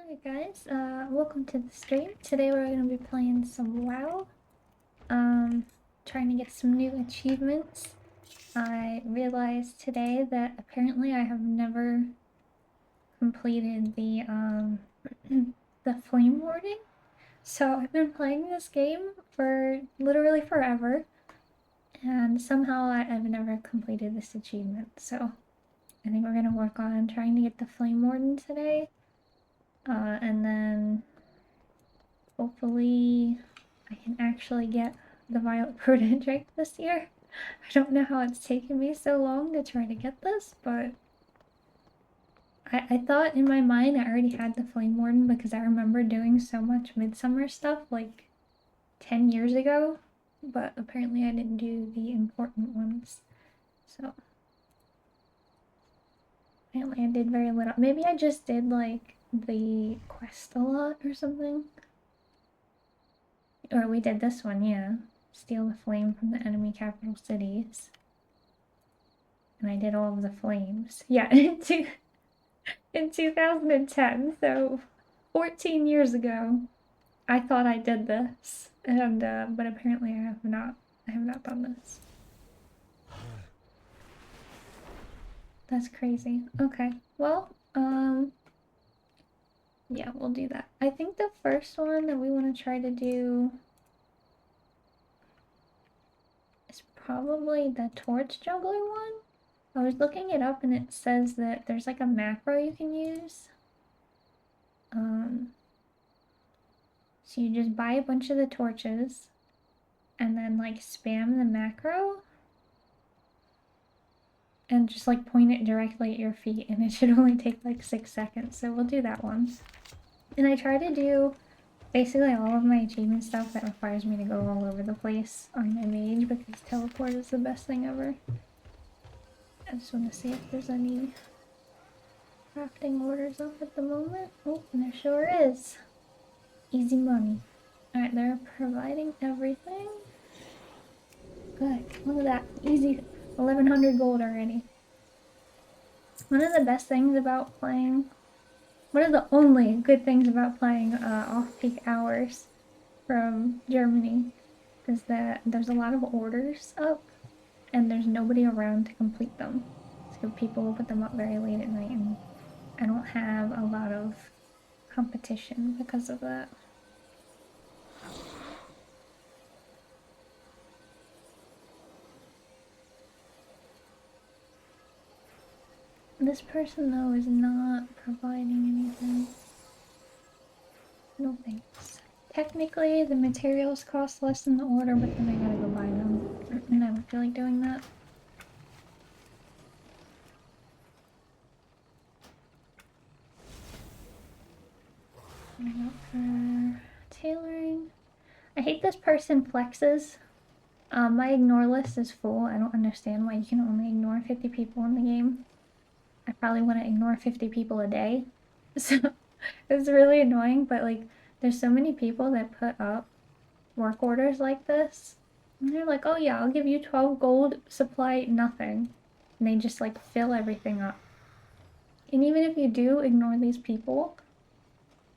Alright guys, welcome to the stream. Today we're going to be playing some WoW. Trying to get some new achievements. I realized today that apparently I have never completed the, the Flame Warden. So I've been playing this game for literally forever. And somehow I've never completed this achievement. So I think we're going to work on trying to get the Flame Warden today. And then hopefully I can actually get the Violet Proto-Drake this year. I don't know how it's taken me so long to try to get this, but I thought in my mind I already had the Flame Warden because I remember doing so much Midsummer stuff like 10 years ago, but apparently I didn't do the important ones. So apparently I did very little. Maybe I just did like the quest a lot or something. Or we did this one, yeah. Steal the flame from the enemy capital cities. And I did all of the flames. Yeah, in 2010, so 14 years ago, I thought I did this. And, but apparently I have not done this. That's crazy. Okay, well, yeah, we'll do that. I think the first one that we want to try to do is probably the Torch Juggler one. I was looking it up and it says that there's like a macro you can use. So you just buy a bunch of the torches and then like spam the macro and just like point it directly at your feet, and it should only take like 6 seconds. So we'll do that one. And I try to do basically all of my achievement stuff that requires me to go all over the place on my mage because teleport is the best thing ever. I just want to see if there's any crafting orders up at the moment. Oh, and there sure is. Easy money. Alright, they're providing everything. Good. Look at that. Easy. 1100 gold already. One of the best things about playing, one of the only good things about playing off-peak hours from Germany is that there's a lot of orders up and there's nobody around to complete them. So people will put them up very late at night, and I don't have a lot of competition because of that. This person, though, is not providing anything. No thanks. Technically, the materials cost less than the order, but then I gotta go buy them. And I don't feel like doing that. Going up for tailoring. I hate this person flexes. My ignore list is full. I don't understand why you can only ignore 50 people in the game. I probably want to ignore 50 people a day. So it's really annoying, but like there's so many people that put up work orders like this. And they're like, oh yeah, I'll give you 12 gold, supply nothing. And they just like fill everything up. And even if you do ignore these people,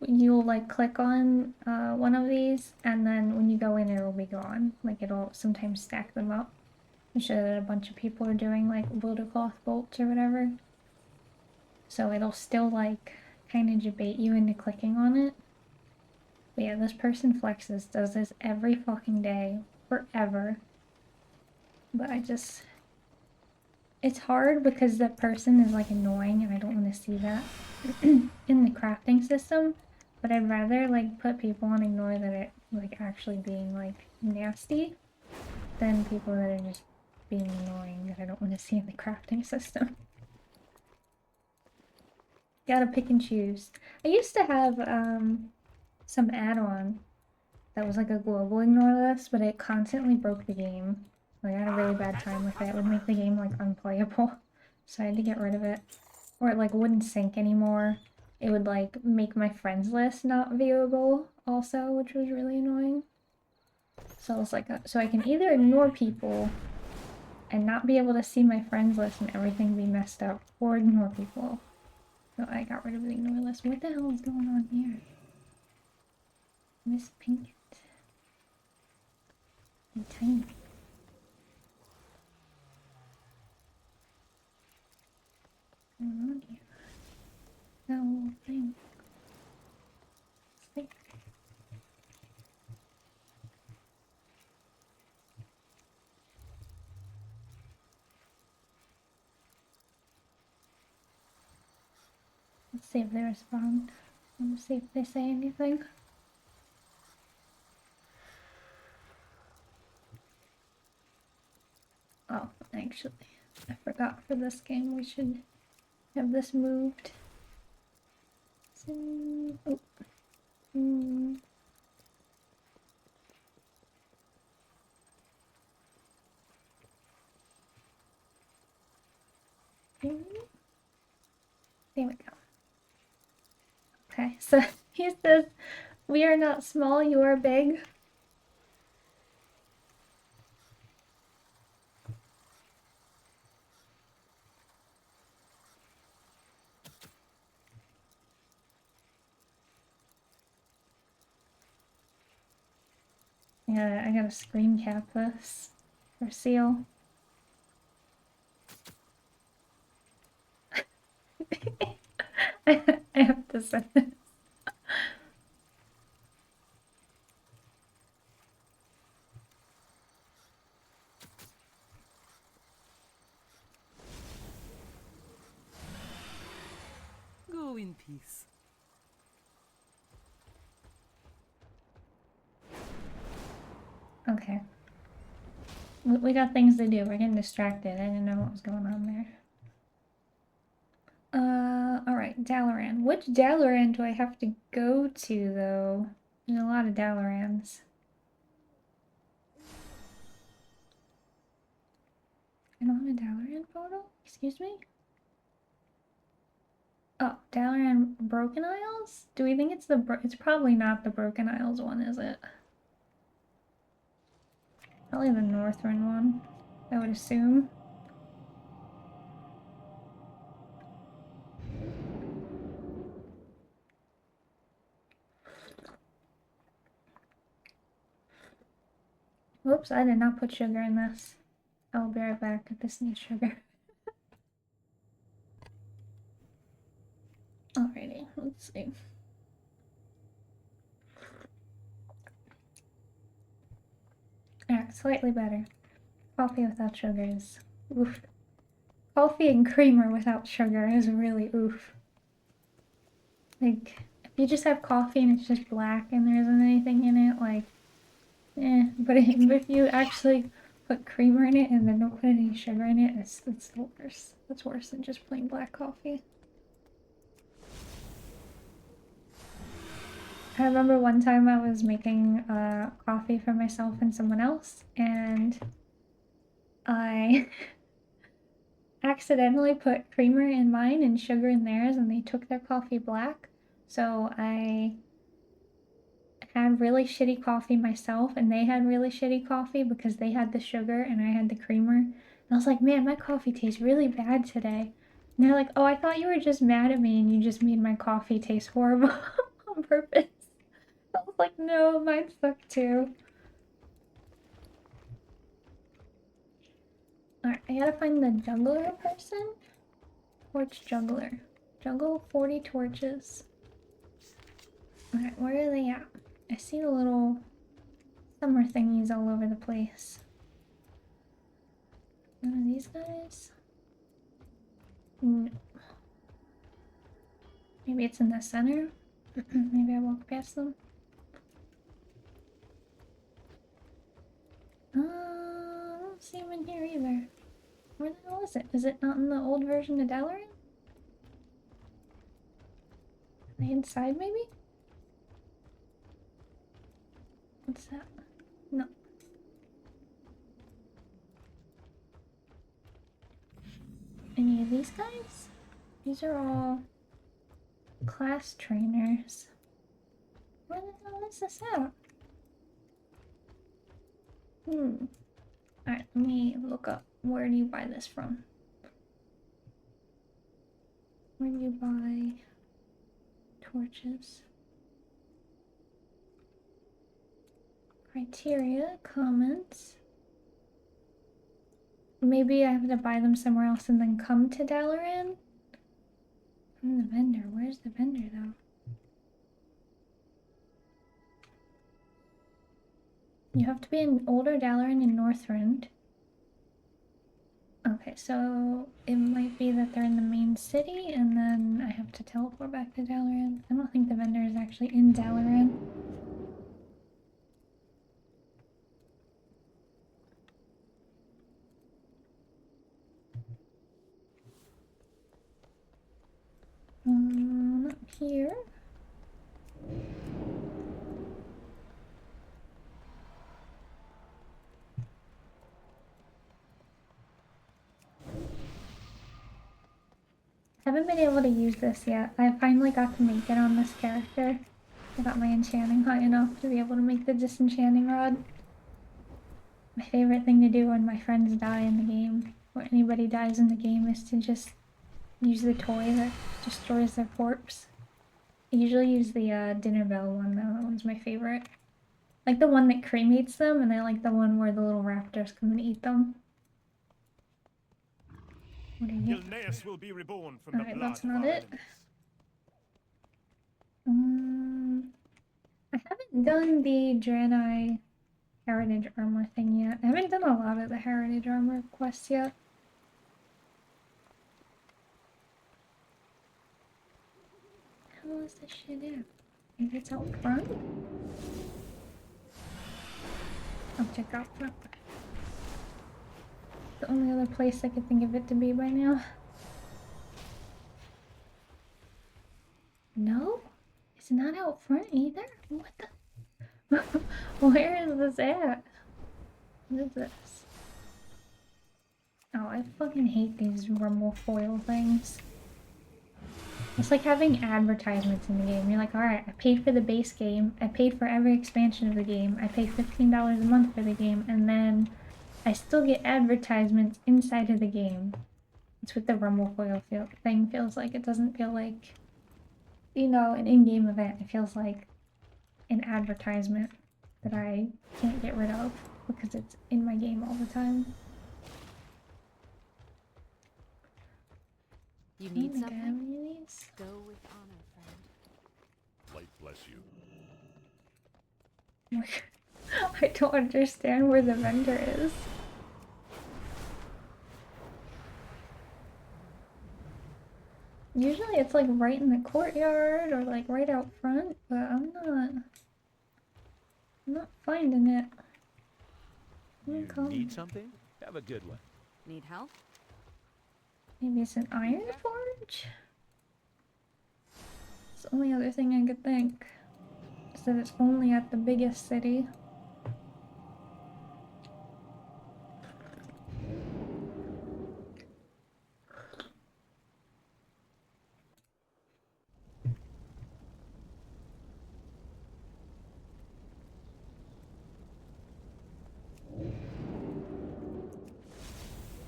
you'll like click on one of these, and then when you go in, it'll be gone. Like it'll sometimes stack them up and show that a bunch of people are doing like wilder cloth bolts or whatever. So it'll still like kind of debate you into clicking on it. But yeah, this person flexes, does this every fucking day, forever. But it's hard because that person is like annoying and I don't want to see that in the crafting system. But I'd rather like put people on ignore that it like actually being like nasty than people that are just being annoying that I don't want to see in the crafting system. Gotta pick and choose. I used to have some add-on that was like a global ignore list, but it constantly broke the game. Like I had a really bad time with it. It would make the game like unplayable. So I had to get rid of it. Or it like wouldn't sync anymore. It would like make my friends list not viewable also, which was really annoying. So it's like so I can either ignore people and not be able to see my friends list and everything be messed up, or ignore people So I got rid of the ignore list. What the hell is going on here? Miss Pinkett. And tiny. What's going on here? That little thing. Stick. Let's see if they respond. Let's see if they say anything. Oh, actually, I forgot for this game we should have this moved. So, oh. There we go. Okay, so he says, "We are not small, you are big." Yeah, I gotta screen cap this for seal. I have to say this. Go in peace. Okay. We got things to do. We're getting distracted. I didn't know what was going on there. Alright, Dalaran. Which Dalaran do I have to go to, though? There's a lot of Dalarans. I don't have a Dalaran photo? Excuse me? Oh, Dalaran Broken Isles? Do we think it's it's probably not the Broken Isles one, is it? Probably the Northern one, I would assume. Whoops, I did not put sugar in this. I'll be right back if this needs sugar. Alrighty, let's see. Alright, slightly better. Coffee without sugar is oof. Coffee and creamer without sugar is really oof. Like, if you just have coffee and it's just black and there isn't anything in it, like, eh. But if you actually put creamer in it and then don't put any sugar in it, it's the worst. It's worse than just plain black coffee. I remember one time I was making coffee for myself and someone else, and I accidentally put creamer in mine and sugar in theirs, and they took their coffee black. So I had really shitty coffee myself, and they had really shitty coffee because they had the sugar and I had the creamer. And I was like, man, my coffee tastes really bad today. And they're like, oh, I thought you were just mad at me and you just made my coffee taste horrible on purpose. I was like, no, mine sucked too. Alright, I gotta find the juggler person. Torch Juggler. Juggle 40 torches. Alright, where are they at? I see the little summer thingies all over the place. None of these guys? No. Maybe it's in the center? Maybe I walk past them? I don't see them in here either. Where the hell is it? Is it not in the old version of Dalaran? Are they inside, maybe? What's that? No. Any of these guys? These are all class trainers. Where the hell is this at? Alright, let me look up. Where do you buy this from? Where do you buy torches? Criteria, comments. Maybe I have to buy them somewhere else and then come to Dalaran? From the vendor. Where's the vendor though? You have to be in Older Dalaran in Northrend. Okay, so it might be that they're in the main city and then I have to teleport back to Dalaran. I don't think the vendor is actually in Dalaran. Not here. Haven't been able to use this yet. I finally got to make it on this character. I got my enchanting high enough to be able to make the disenchanting rod. My favorite thing to do when my friends die in the game, or anybody dies in the game, is to just use the toy that destroys their corpse. I usually use the dinner bell one though, that one's my favorite. Like the one that cremates them, and I like the one where the little raptors come and eat them. What are you? Gilneas will be reborn from the Alright, blood that's of not our it. enemies. I haven't done the Draenei Heritage Armor thing yet. I haven't done a lot of the Heritage Armor quests yet. How is this shit out? Maybe it's out front? I'll check out front. The only other place I could think of it to be by now. No? It's not out front either? What the? Where is this at? What is this? Oh, I fucking hate these rumble foil things. It's like having advertisements in the game. You're like, alright, I paid for the base game, I paid for every expansion of the game, I pay $15 a month for the game, and then I still get advertisements inside of the game. It's what the rumble foil thing feels like. It doesn't feel like, you know, an in-game event. It feels like an advertisement that I can't get rid of because it's in my game all the time. You need I don't think I have something? any of these. Go with honor, friend. Light bless you. I don't understand where the vendor is. Usually it's like right in the courtyard or like right out front, but I'm not finding it. You need something? Have a good one. Need help? Maybe it's an iron forge? It's the only other thing I could think. Is that it's only at the biggest city.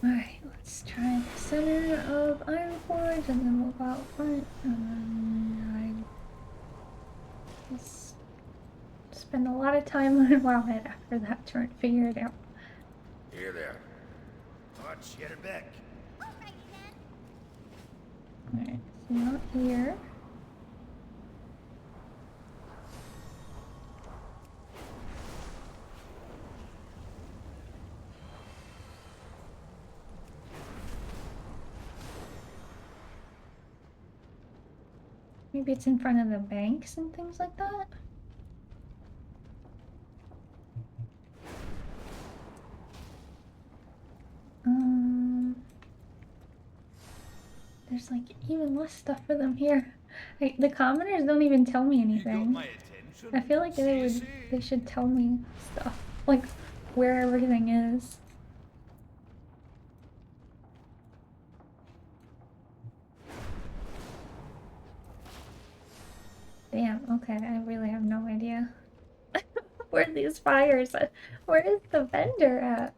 Alright, let's try the center of Iron Forge and then we'll go out front and then I just spend a lot of time on Wildhead after that to figure it out. Here there. Torch, get her back. Alright, so not here. Maybe it's in front of the banks and things like that? There's like even less stuff for them here. The commoners don't even tell me anything. I feel like they should tell me stuff, like where everything is. Damn, okay, I really have no idea. Where are these fires? Where is the vendor at?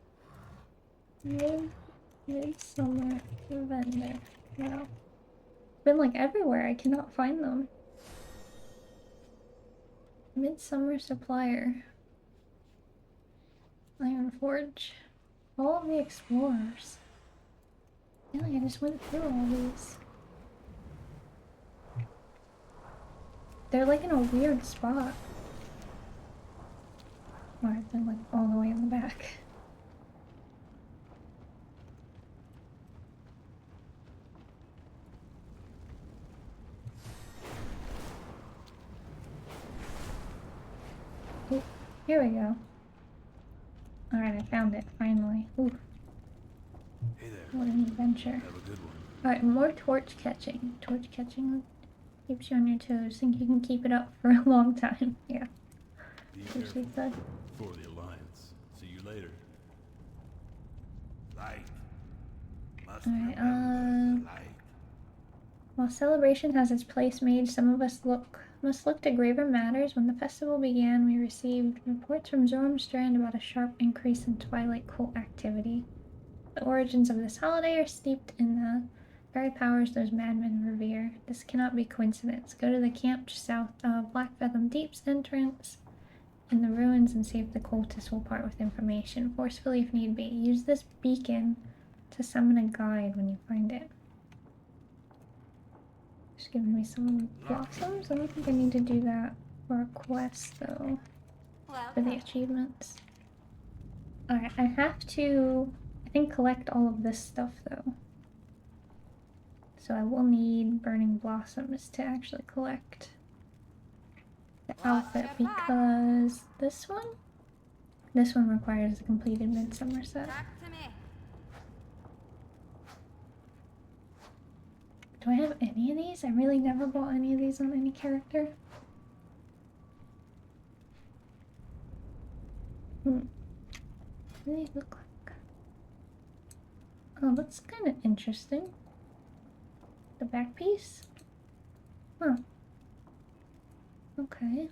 Midsummer vendor. No. been like everywhere. I cannot find them. Midsummer Supplier. Iron Forge. All of the Explorers. I feel like I just went through all these. They're like in a weird spot. Or they're like all the way in the back. Oh, here we go. Alright, I found it, finally. Ooh, Hey there. what an adventure. Have a good one. Alright, more torch catching. Torch catching keeps you on your toes. Think you can keep it up for a long time. Yeah, Be that's what she careful. said. For the Alliance. See you later. Light. Must Alright, remember the light. while celebration has its place made, some of us must look to graver matters. When the festival began, we received reports from Zormstrand about a sharp increase in Twilight cult activity. The origins of this holiday are steeped in the very powers those madmen revere. This cannot be coincidence. Go to the camp south of Black Fathom Deep's entrance in the ruins and see if the cultists will part with information, forcefully if need be. Use this beacon to summon a guide when you find it. Just giving me some blossoms. I don't think I need to do that for a quest though, for the achievements. Alright, I have to, I think, collect all of this stuff though. So I will need burning blossoms to actually collect the outfit, because this one requires a completed Midsummer set. Back to me. Do I have any of these? I really never bought any of these on any character. What do they look like? Oh, that's kind of interesting. The back piece? Huh. Okay.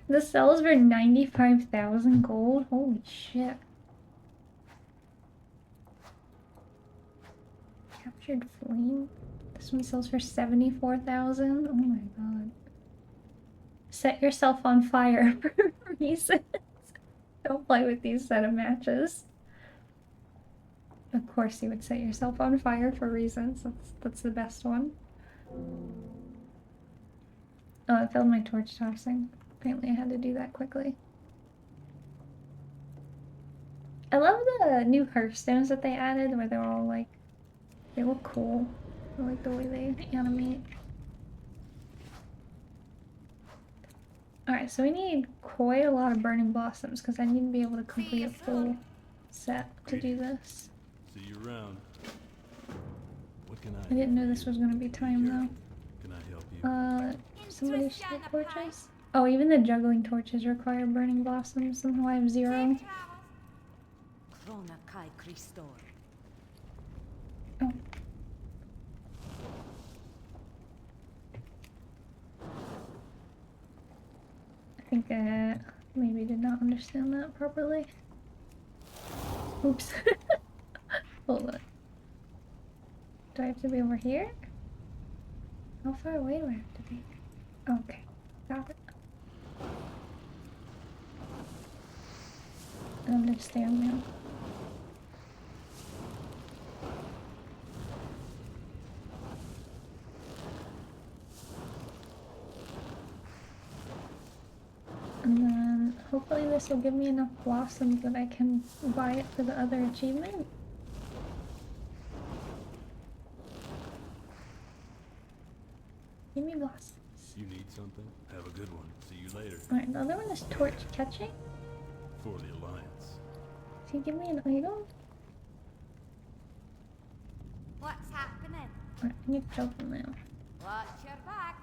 The sells for 95,000 gold? Holy shit. Captured Flame? This one sells for 74,000? Oh my god. Set yourself on fire for reasons. Don't play with these set of matches. Of course you would set yourself on fire for reasons. That's the best one. Oh, I failed my torch tossing. Apparently I had to do that quickly. I love the new hearthstones that they added where they're all like, they look cool. I like the way they animate. Alright, so we need quite a lot of burning blossoms because I need to be able to complete a full set to do this. See you around. What can I didn't know this was going to be timed though. Can I help you? Somebody steal torches? Oh, even the juggling torches require burning blossoms, and I have 0. Oh. I think I maybe did not understand that properly. Oops. Hold on. Do I have to be over here? How far away do I have to be? Okay, got it. I understand now. And then hopefully this will give me enough blossoms that I can buy it for the other achievement. Give me blossoms. You need something? Have a good one. See you later. Alright, the other one is torch catching. For the Alliance. Can you give me an item? What's happening? Alright, I need to jump them now. Watch your back.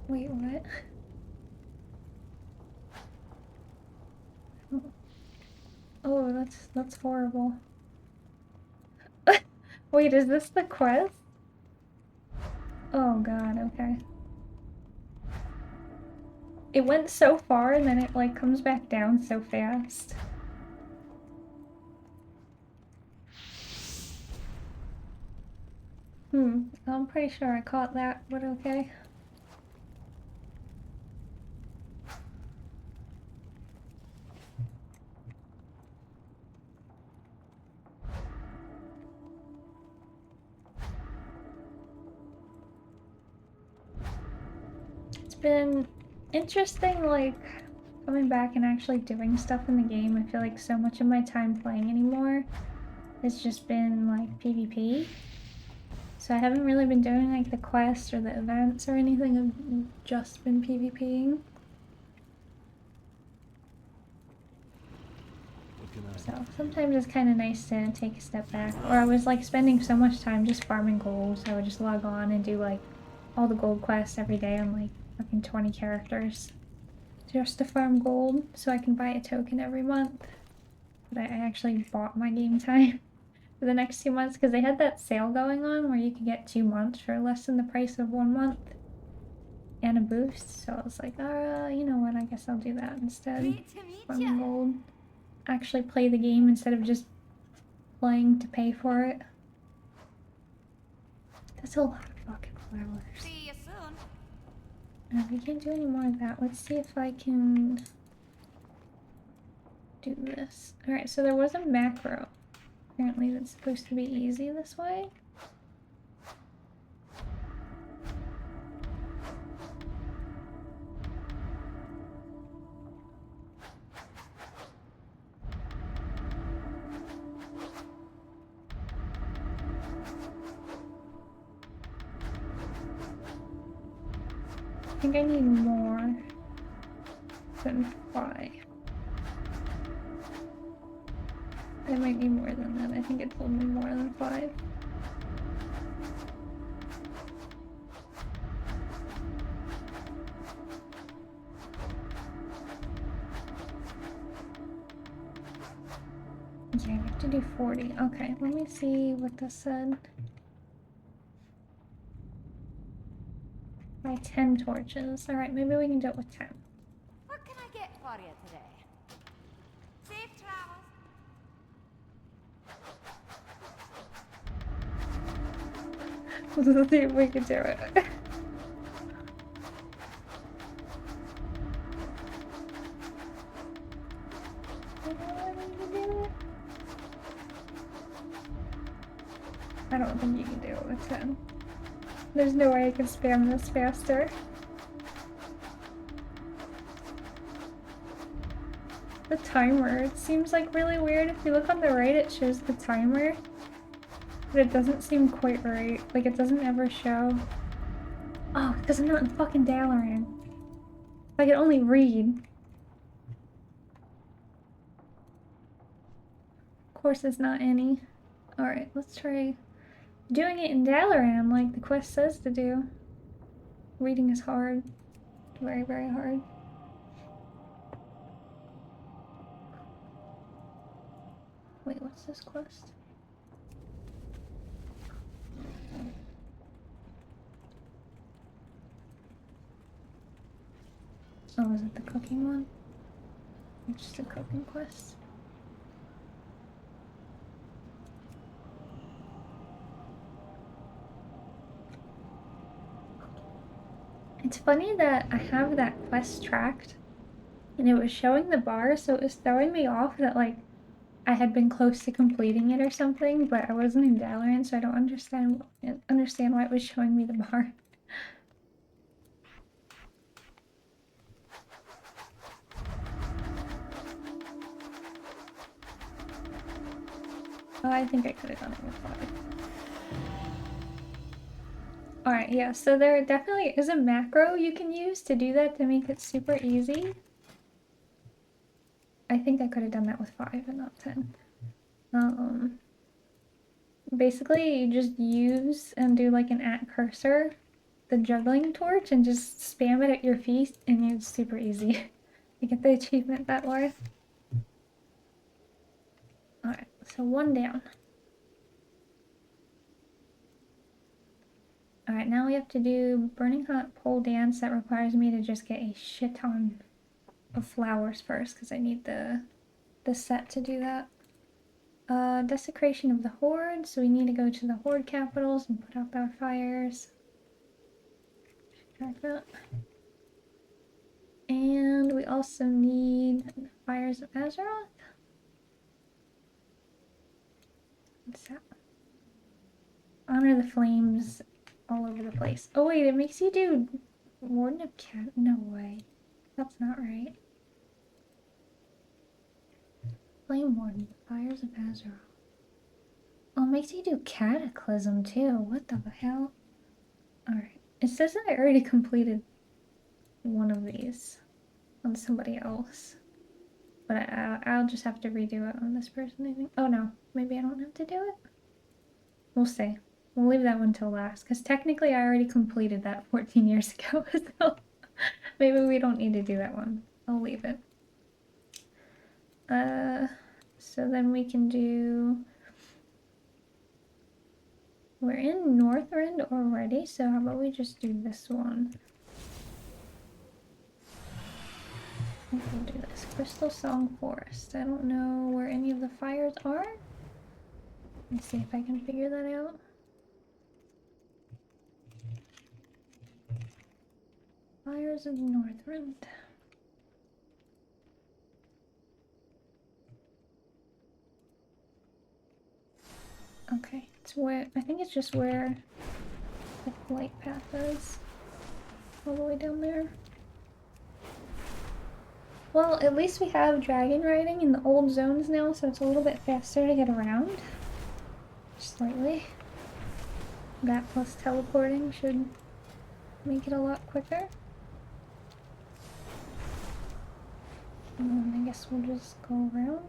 Wait, what? Oh, that's horrible. Wait, is this the quest? Oh god, okay. It went so far and then it like comes back down so fast. I'm pretty sure I caught that, but okay. It's been interesting, like, coming back and actually doing stuff in the game. I feel like so much of my time playing anymore has just been, like, PvP. So I haven't really been doing, like, the quests or the events or anything. I've just been PvPing. So sometimes it's kind of nice to take a step back. Or I was like spending so much time just farming gold, so I would just log on and do like all the gold quests every day on like fucking 20 characters. Just to farm gold so I can buy a token every month. But I actually bought my game time for the next 2 months because they had that sale going on where you could get 2 months for less than the price of 1 month. And a boost, so I was like, you know what, I guess I'll do that instead. Great to meet Farm ya. gold. Actually play the game instead of just playing to pay for it. That's a lot of fucking flowers. See you soon. We can't do any more of that. Let's see if I can do this. Alright, so there was a macro. Apparently that's supposed to be easy this way. I think I need more than 5. I might need more than that. I think it told me more than 5. Yeah, I have to do 40. Okay, let me see what this said. By 10 torches. Alright, maybe we can do it with 10. What can I get for you today? Safe travels. Let's see if we can do it. I don't think you can do it with 10. There's no way I can spam this faster. The timer, it seems like really weird. If you look on the right, it shows the timer. But it doesn't seem quite right. Like, it doesn't ever show. Oh, because I'm not in fucking Dalaran. I can only read. Of course, it's not any. Alright, let's try doing it in Dalaran like the quest says to do. Reading is hard. Very, very hard. Wait, what's this quest? Oh, is it the cooking one? It's just a cooking quest. It's funny that I have that quest tracked and it was showing the bar, so it was throwing me off that like I had been close to completing it or something, but I wasn't in Dalaran, so I don't understand why it was showing me the bar. Oh, I think I could have done it with 5. Alright, yeah, so there definitely is a macro you can use to do that to make it super easy. I think I could have done that with 5 and not 10. Basically you just use and do like an @cursor, the juggling torch, and just spam it at your feet and it's super easy. You get the achievement that way. Alright, so 1 down. Alright, now we have to do Burning Hot Pole Dance. That requires me to just get a shit ton of flowers first, because I need the set to do that. Desecration of the Horde, so we need to go to the Horde capitals and put out our fires. Track that. And we also need Fires of Azeroth. What's that? Honor the flames all over the place. Oh wait, it makes you do Warden of Cat. No way. That's not right. Flame Warden, Fires of Azeroth. Oh, it makes you do Cataclysm too. What the hell? Alright. It says that I already completed one of these on somebody else. But I'll just have to redo it on this person, I think. Oh no, maybe I don't have to do it? We'll see. We'll leave that one till last, because technically I already completed that 14 years ago, so maybe we don't need to do that one. I'll leave it. So then we can do... We're in Northrend already, so how about we just do this one? I think we'll do this. Crystal Song Forest. I don't know where any of the fires are. Let's see if I can figure that out. Fires of Northrend. Okay, it's where, I think it's just where the flight path is. All the way down there. Well, at least we have dragon riding in the old zones now, so it's a little bit faster to get around. Slightly. That plus teleporting should make it a lot quicker. And then I guess we'll just go around.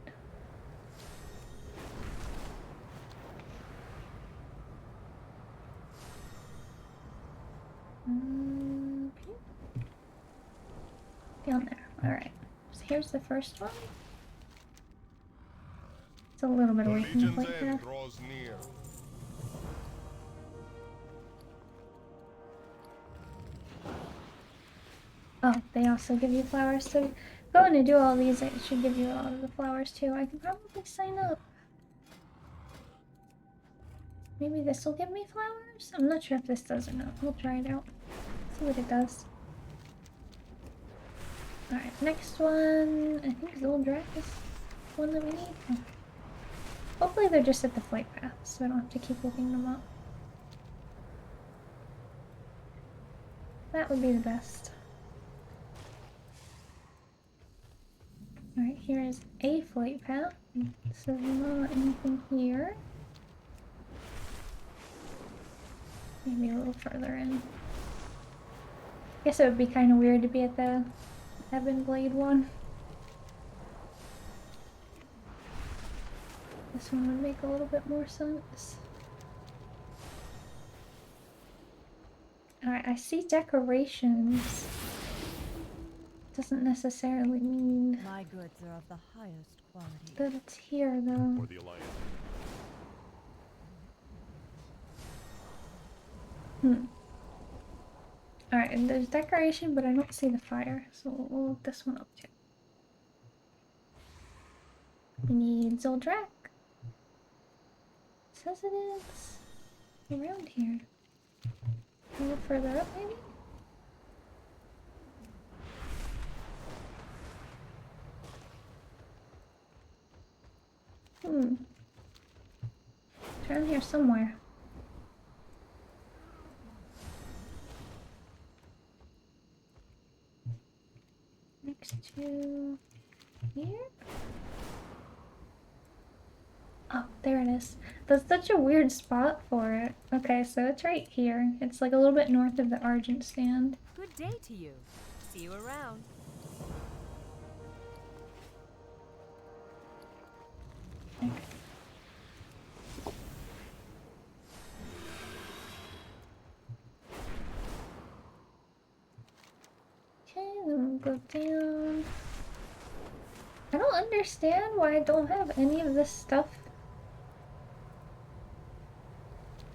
Okay. Down there. Alright. So here's the first one. It's a little bit away from the flight path. Oh, they also give you flowers, so going to do all these, it should give you a lot of the flowers too. I can probably sign up. Maybe this will give me flowers? I'm not sure if this does or not. We'll try it out. See what it does. Alright, next one. I think Zuldrak is one that we need. Oh. Hopefully they're just at the flight path, so I don't have to keep looking them up. That would be the best. Alright, here is a flight path. So not anything here. Maybe a little further in. Guess it would be kind of weird to be at the Ebon Blade one. This one would make a little bit more sense. Alright, I see decorations. Doesn't necessarily mean My goods are of the highest quality. that it's here though. For the Alliance. Alright, and there's decoration, but I don't see the fire, so we'll look this one up too. We need Zuldrak. It says it is around here. A little further up, maybe? It's around here somewhere. Next to here? Oh, there it is. That's such a weird spot for it. Okay, so it's right here. It's like a little bit north of the Argent stand. Good day to you. See you around. Okay. Okay, then we'll go down. I don't understand why I don't have any of this stuff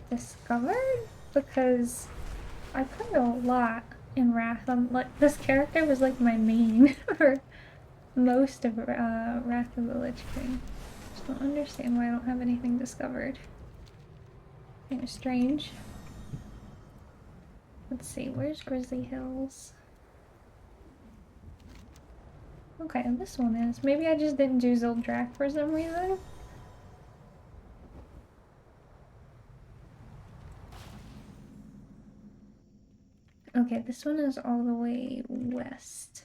discovered. because I played a lot in Wrath. Like, this character was like my main for most of Wrath of the Lich King. Just don't understand why I don't have anything discovered. Kind of strange. Let's see, where's Grizzly Hills? Okay, this one is. Maybe I just didn't do Zildrak for some reason. Okay, this one is all the way west.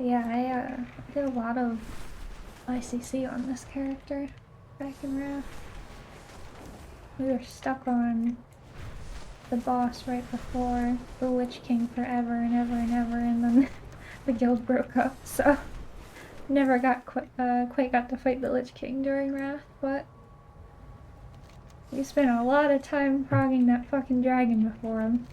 Yeah, I did a lot of ICC on this character back in Wrath. We were stuck on the boss right before the Lich King forever and ever and ever, and then the guild broke up, so never got quite got to fight the Lich King during Wrath, but we spent a lot of time progging that fucking dragon before him.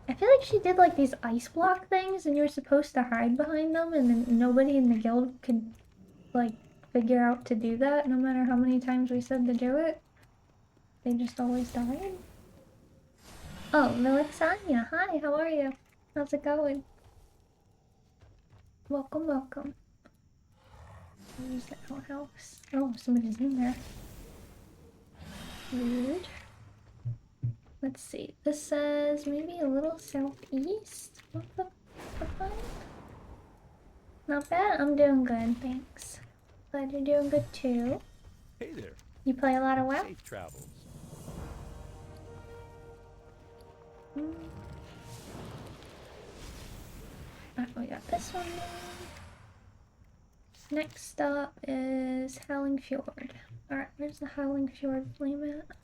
I feel like she did like these ice block things and you were supposed to hide behind them, and then nobody in the guild could like figure out to do that no matter how many times we said to do it. They just always died. Oh, Melisania, hi, how are you? How's it going? Welcome, welcome. Use the outhouse. Oh, somebody's in there. Weird. Let's see. This says maybe a little southeast. What the fuck? Not bad. I'm doing good, thanks. Glad you're doing good too. Hey there. You play a lot of WoW? Safe travels. Alright, we got this one. Next up is Howling Fjord. Alright, where's the Howling Fjord flame at?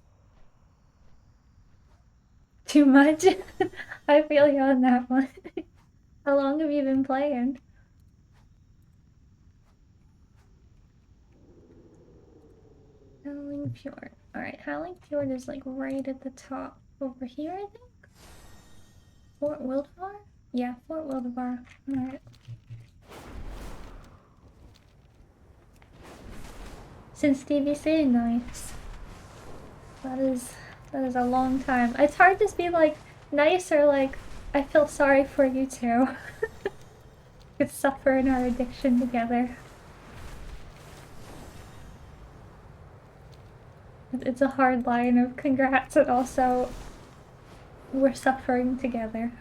Too much? I feel you on that one. How long have you been playing? Howling Fjord. Alright, Howling Fjord is like right at the top over here, I think? Fort Wildvar? Yeah, Fort Wildvar. Alright. Since DBC, nice. That is a long time. It's hard to be like nice or like I feel sorry for you two. We could suffer in our addiction together. It's a hard line of congrats and also we're suffering together.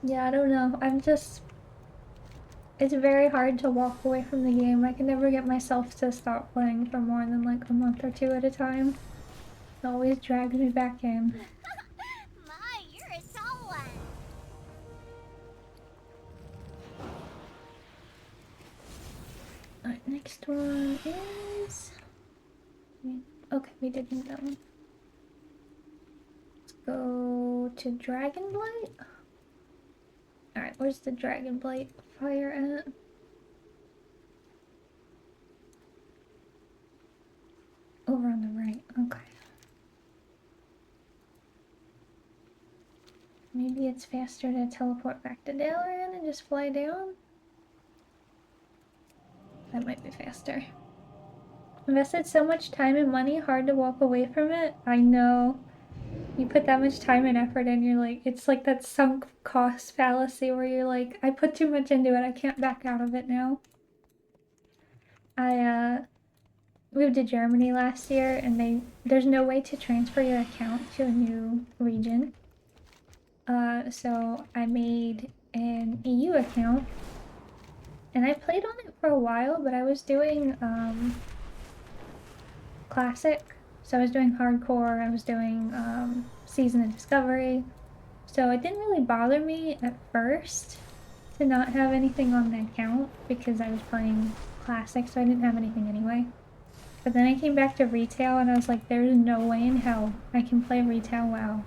Yeah, I don't know. It's very hard to walk away from the game. I can never get myself to stop playing for more than like a month or two at a time. It always drags me back in. My, you're a tall one. Alright, next one is... Okay, we did need that one. Let's go to Dragonblight. Alright, where's the Dragonblight fire at? Over on the right, okay. Maybe it's faster to teleport back to Dalaran and just fly down? That might be faster. Invested so much time and money, hard to walk away from it. I know. You put that much time and effort in, you're like, it's like that sunk cost fallacy where you're like, I put too much into it, I can't back out of it now. I moved to Germany last year and there's no way to transfer your account to a new region. So I made an EU account and I played on it for a while, but I was doing classic. So I was doing hardcore, I was doing Season of Discovery. So it didn't really bother me at first to not have anything on the account because I was playing classic, so I didn't have anything anyway. But then I came back to retail and I was like, there's no way in hell I can play retail WoW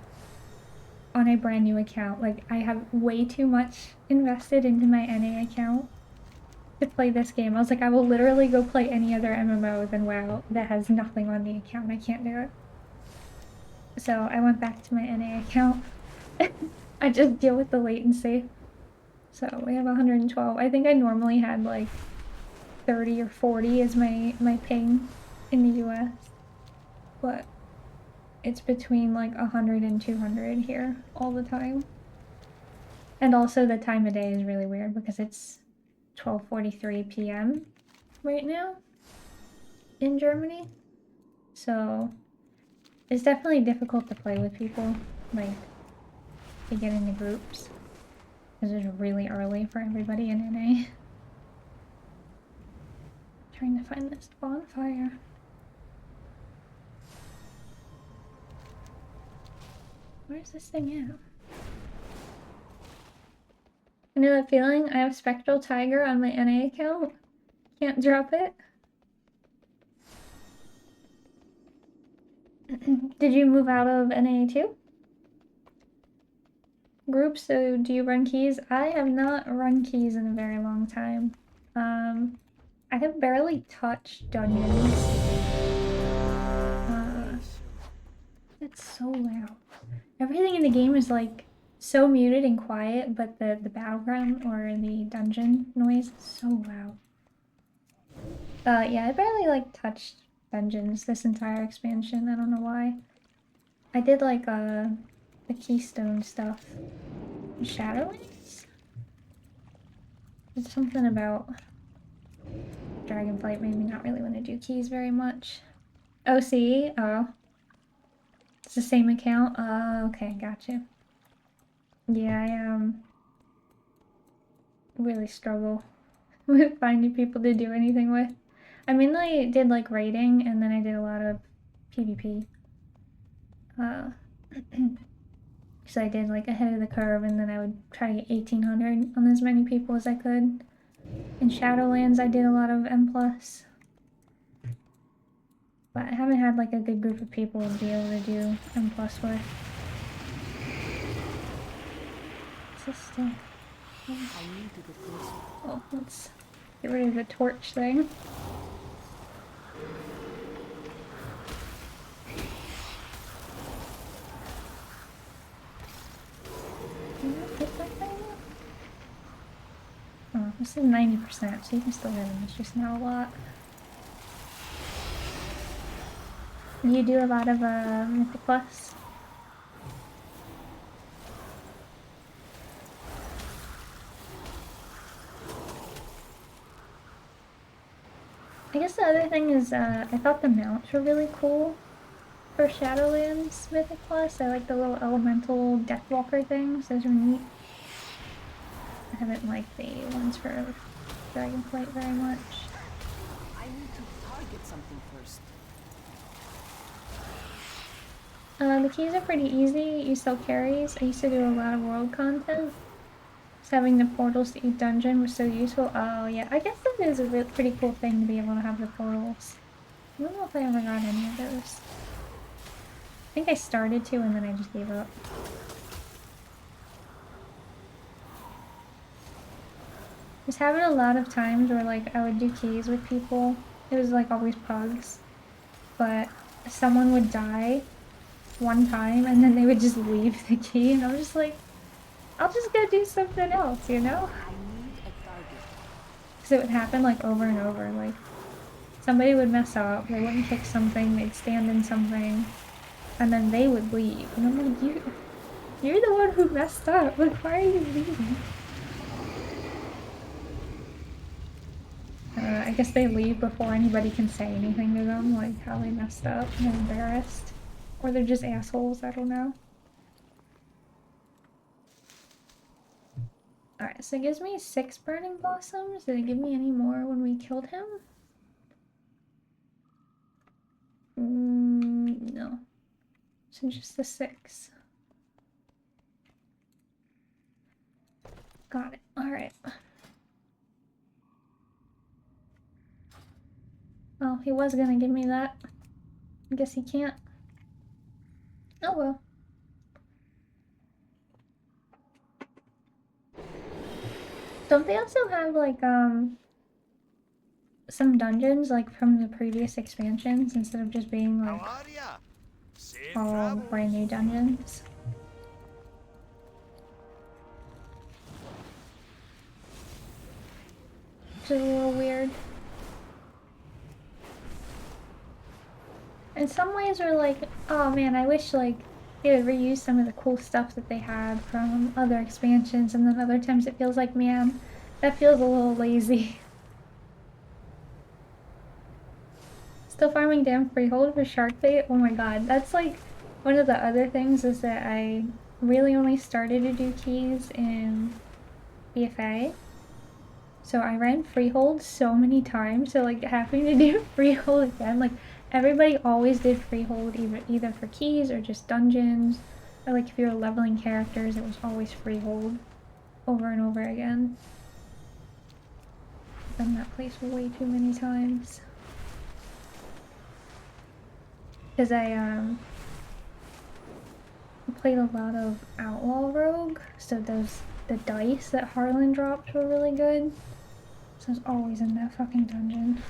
on a brand new account. Like, I have way too much invested into my NA account to play this game. I was like, I will literally go play any other MMO than WoW that has nothing on the account. I can't do it. So I went back to my NA account. I just deal with the latency. So we have 112. I think I normally had like 30 or 40 as my ping in the US. But it's between like 100 and 200 here all the time. And also the time of day is really weird because it's 12:43 p.m. right now in Germany. So it's definitely difficult to play with people, like to get into groups. Because it's really early for everybody in NA. Trying to find this bonfire. Where's this thing at? I know that feeling. I have Spectral Tiger on my NA account. Can't drop it. Did you move out of NA too? Group, so do you run keys? I have not run keys in a very long time. I have barely touched dungeons. It's so loud. Everything in the game is like so muted and quiet, but the battleground or the dungeon noise is so loud. Yeah, I barely like touched dungeons this entire expansion. I don't know why. I did like the keystone stuff. Shadowlands? There's something about Dragonflight made me not really want to do keys very much. OC? Oh. It's the same account? Oh, okay, gotcha. Yeah, I really struggle with finding people to do anything with. I mainly did like raiding and then I did a lot of PvP. So I did like ahead of the curve and then I would try to get 1800 on as many people as I could. In Shadowlands I did a lot of M+. But I haven't had like a good group of people to be able to do M+ with. What's this still? Oh, let's get rid of the torch thing. Oh, this is 90%, so you can still hit them. It's just not a lot. You do a lot of Mythic Plus? I guess the other thing is I thought the mounts were really cool for Shadowlands Mythic Plus. I like the little elemental Deathwalker things. Those are neat. I haven't liked the ones for Dragonflight very much. I need to target something first. The keys are pretty easy. You sell carries. I used to do a lot of world content. So having the portals to each dungeon was so useful. Oh yeah, I guess that is a pretty cool thing to be able to have the portals. I don't know if I ever got any of those. I think I started to and then I just gave up. I was having a lot of times where like I would do keys with people. It was like always pugs. But someone would die one time and then they would just leave the key and I was just like, I'll just go do something else, you know? Because it would happen like over and over. Like somebody would mess up, they wouldn't pick something, they'd stand in something, and then they would leave. And I'm like, you're the one who messed up. Like, why are you leaving? I guess they leave before anybody can say anything to them, like how they messed up and they're embarrassed. Or they're just assholes, I don't know. Alright, so it gives me 6 burning blossoms. Did it give me any more when we killed him? No. So just the 6. Got it. Alright. Oh, he was gonna give me that. I guess he can't. Oh well. Don't they also have like some dungeons like from the previous expansions instead of just being like all brand new dungeons? which is a little weird. In some ways we're like, oh man, I wish like they would reuse some of the cool stuff that they had from other expansions, and then other times it feels like, man, that feels a little lazy. Still farming damn freehold for shark bait? Oh my god, that's like one of the other things is that I really only started to do keys in BFA. So I ran freehold so many times, so like having to do freehold again, like everybody always did freehold either for keys or just dungeons, or like if you were leveling characters, it was always freehold over and over again. I've done that place way too many times. Because I played a lot of Outlaw Rogue, so the dice that Harlan dropped were really good. So I was always in that fucking dungeon.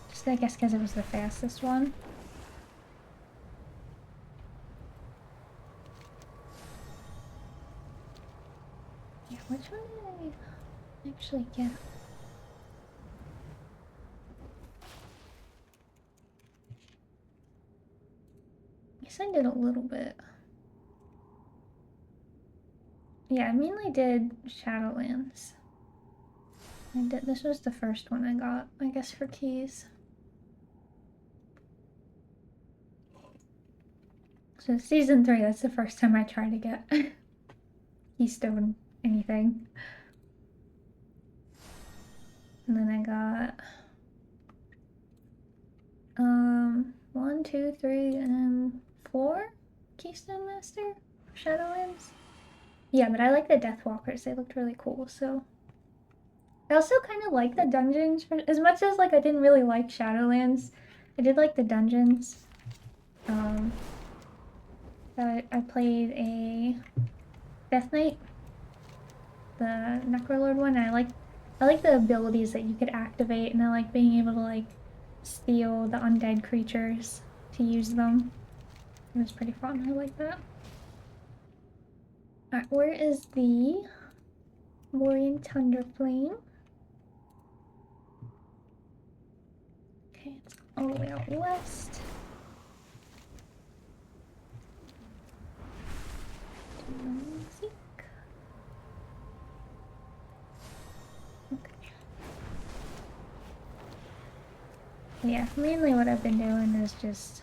Just I guess because it was the fastest one. Yeah, which one did I actually get? Guess I did a little bit. Yeah, I mainly did Shadowlands. This was the first one I got, I guess, for keys. So season 3, that's the first time I tried to get Keystone anything. And then I got 1, 2, 3, and 4 Keystone Master Shadowlands. Yeah, but I like the Deathwalkers. They looked really cool, so I also kind of like the dungeons. As much as like I didn't really like Shadowlands, I did like the dungeons. I played a Death Knight, the Necrolord one. I like the abilities that you could activate, and I like being able to like steal the undead creatures to use them. It was pretty fun. I like that. Alright, where is the Morian Thunderflame? Okay, it's all the way out west. Okay. Yeah, mainly what I've been doing is just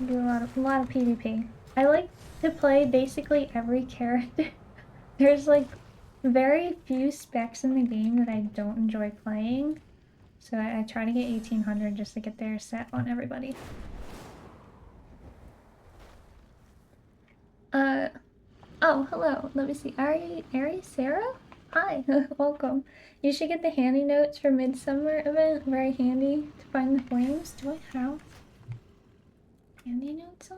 do a lot of PvP. I like to play basically every character. There's like very few specs in the game that I don't enjoy playing, so I try to get 1800 just to get their set on everybody. Oh, hello. Let me see. Ari Sarah? Hi, welcome. You should get the handy notes for Midsummer event. Very handy to find the flames. Do I have handy notes on?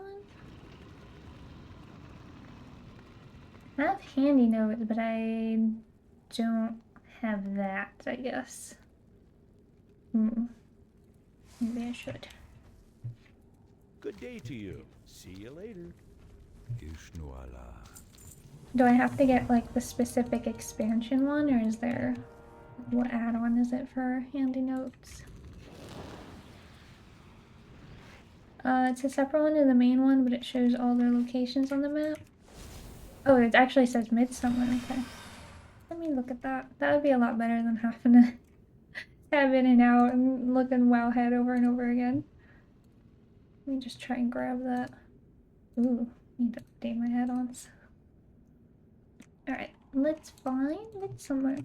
I have handy notes, but I don't have that, I guess. Maybe I should. Good day to you. See you later. Do I have to get like the specific expansion one, or is there, what add-on is it for handy notes? It's a separate one to the main one, but it shows all their locations on the map. Oh, it actually says Midsummer, okay. Let me look at that. That would be a lot better than having to tab in and out and looking Wowhead over and over again. Let me just try and grab that. Ooh, need to update my add-ons. Alright, let's find Midsummer.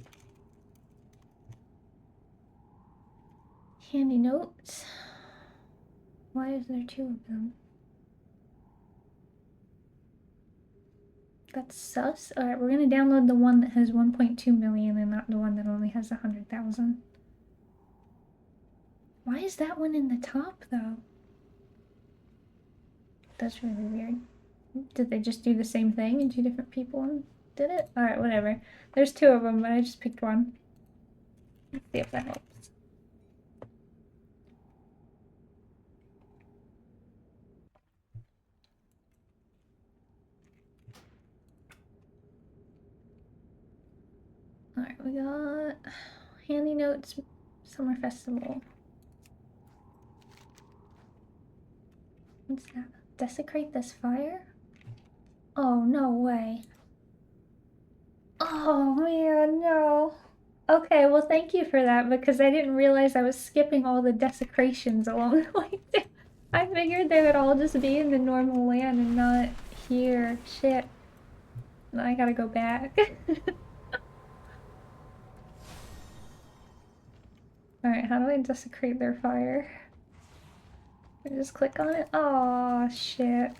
Handy notes. Why is there 2 of them? That's sus. Alright, we're gonna download the one that has 1.2 million and not the one that only has 100,000. Why is that one in the top, though? That's really weird. Did they just do the same thing and 2 different people and did it? Alright, whatever. There's 2 of them, but I just picked one. Let's see if that helps. we got handy notes, summer festival. What's that? Desecrate this fire? Oh, no way. Oh man, no. Okay, well thank you for that because I didn't realize I was skipping all the desecrations along the way. I figured they would all just be in the normal land and not here. Shit. Now I gotta go back. Alright, how do I desecrate their fire? I just click on it? Oh shit.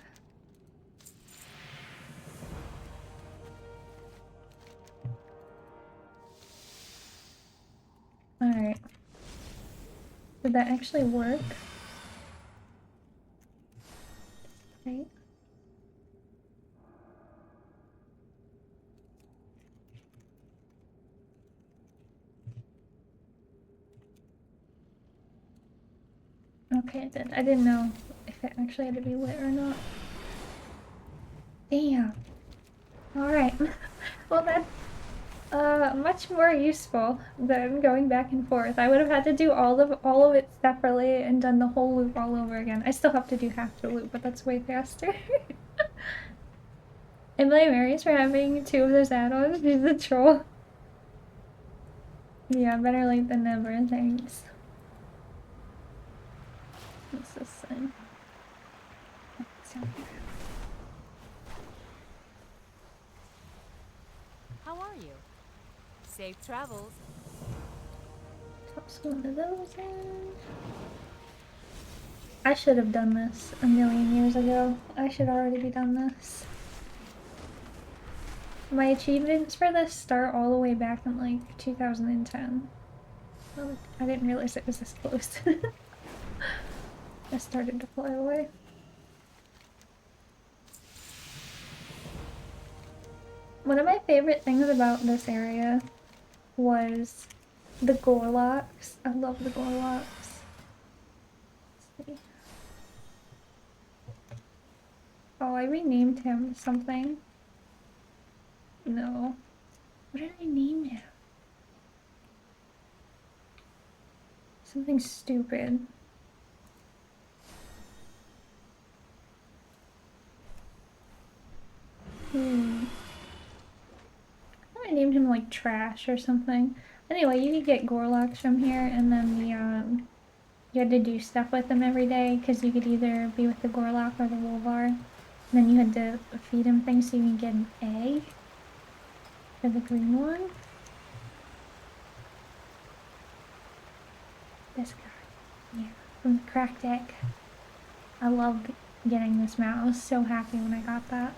Alright. Did that actually work? Right. Okay, it did. I didn't know if it actually had to be lit or not. Damn. Alright. Well, that's much more useful than going back and forth. I would have had to do all of it separately and done the whole loop all over again. I still have to do half the loop, but that's way faster. And blame Aries for having 2 of those add-ons. She's a troll. Yeah, better late than never, thanks. What's this thing? How are you? Safe travels. Toss one of those in. I should have done this a million years ago. I should already be done this. My achievements for this start all the way back in like 2010. Oh, I didn't realize it was this close. I started to fly away. One of my favorite things about this area was the Gorlocks. I love the Gorlocks. Let's see. Oh, I renamed him something. No. What did I name him? Something stupid. I named him like Trash or something. Anyway, you could get Gorlocks from here, and then the you had to do stuff with them every day because you could either be with the Gorlock or the Wolvar. And then you had to feed him things so you can get an egg for the green one. This guy, yeah, from the cracked egg. I loved getting this mount. I was so happy when I got that.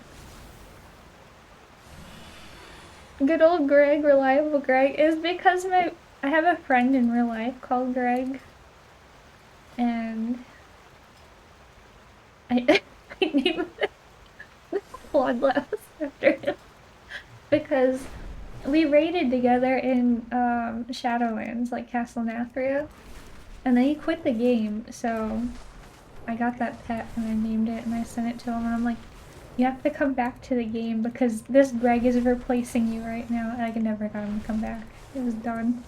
Good old Greg, reliable Greg, is because I have a friend in real life called Greg, and I named the Bloodlust after him because we raided together in Shadowlands, like Castle Nathria, and then he quit the game, so I got that pet and I named it and I sent it to him, and I'm like, you have to come back to the game because this Greg is replacing you right now. And I could never got him to come back. It was done.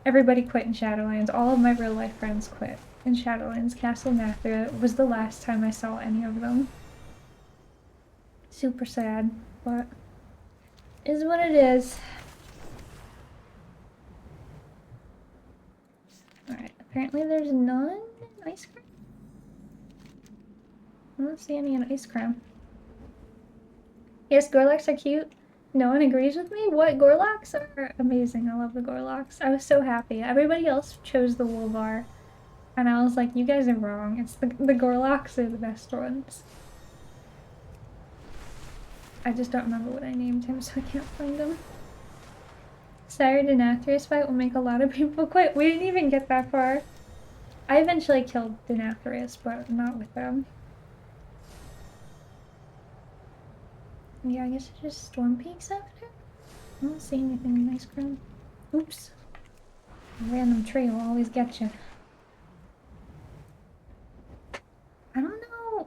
Everybody quit in Shadowlands. All of my real life friends quit in Shadowlands. Castle Nathria was the last time I saw any of them. Super sad, but is what it is. Alright, apparently there's none in ice cream. I don't see any in ice cream. Yes, Gorlocks are cute. No one agrees with me? What? Gorlocks are amazing. I love the Gorlocks. I was so happy. Everybody else chose the Wolvar. And I was like, you guys are wrong. It's the Gorlocks are the best ones. I just don't remember what I named him, so I can't find him. Sorry, Denathrius fight will make a lot of people quit. We didn't even get that far. I eventually killed Denathrius, but not with them. Yeah, I guess it's just Storm Peaks after? I don't see anything in ice cream. Oops. A random tree will always get you. I don't know.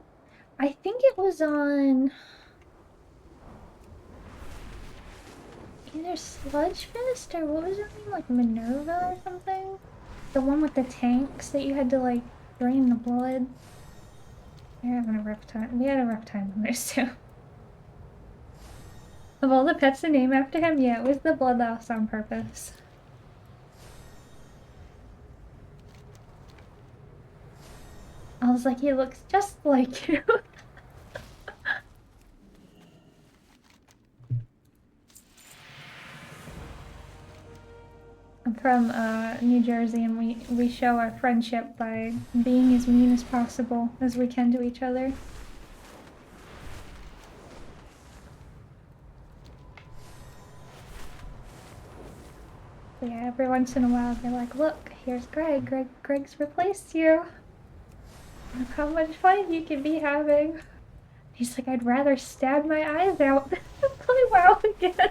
I think it was on... Either Sludge Fist or what was her name? Like Minerva or something? The one with the tanks that you had to like drain the blood. They're having a rough time. We had a rough time on those too. Of all the pets to name after him, yeah, it was the bloodlouse on purpose. I was like, he looks just like you. I'm from New Jersey, and we show our friendship by being as mean as possible as we can to each other. But yeah, every once in a while they're like, "Look, here's Greg. Greg's replaced you. Look how much fun you can be having." He's like, "I'd rather stab my eyes out than play WoW again."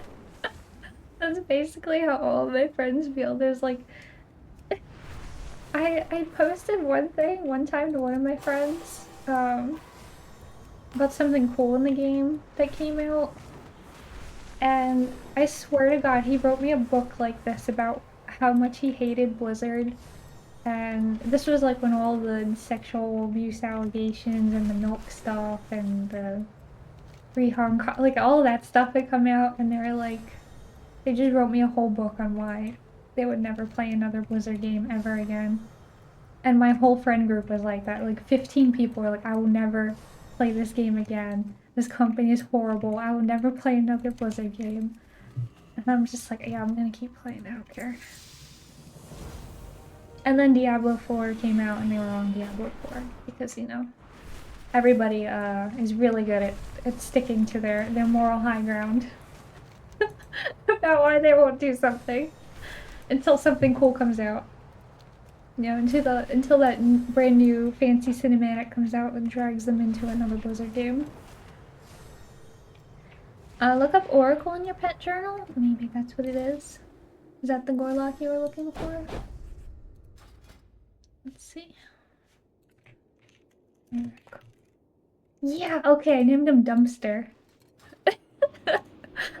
That's basically how all of my friends feel. There's like, I posted one thing one time to one of my friends about something cool in the game that came out, and I swear to God, he wrote me a book like this about how much he hated Blizzard. And this was like when all the sexual abuse allegations and the milk stuff and the free Hong Kong, like all that stuff had come out, and they were like, they just wrote me a whole book on why they would never play another Blizzard game ever again. And my whole friend group was like that. Like 15 people were like, I will never play this game again. This company is horrible. I will never play another Blizzard game. And I'm just like, yeah, I'm gonna keep playing. I don't care. And then Diablo 4 came out, and they were on Diablo 4 because, you know, everybody is really good at sticking to their moral high ground about why they won't do something until something cool comes out. You know, until that brand new fancy cinematic comes out and drags them into another Blizzard game. Look up Oracle in your pet journal. Maybe that's what it is. Is that the Gorlock you were looking for? Let's see. Yeah, okay, I named him Dumpster.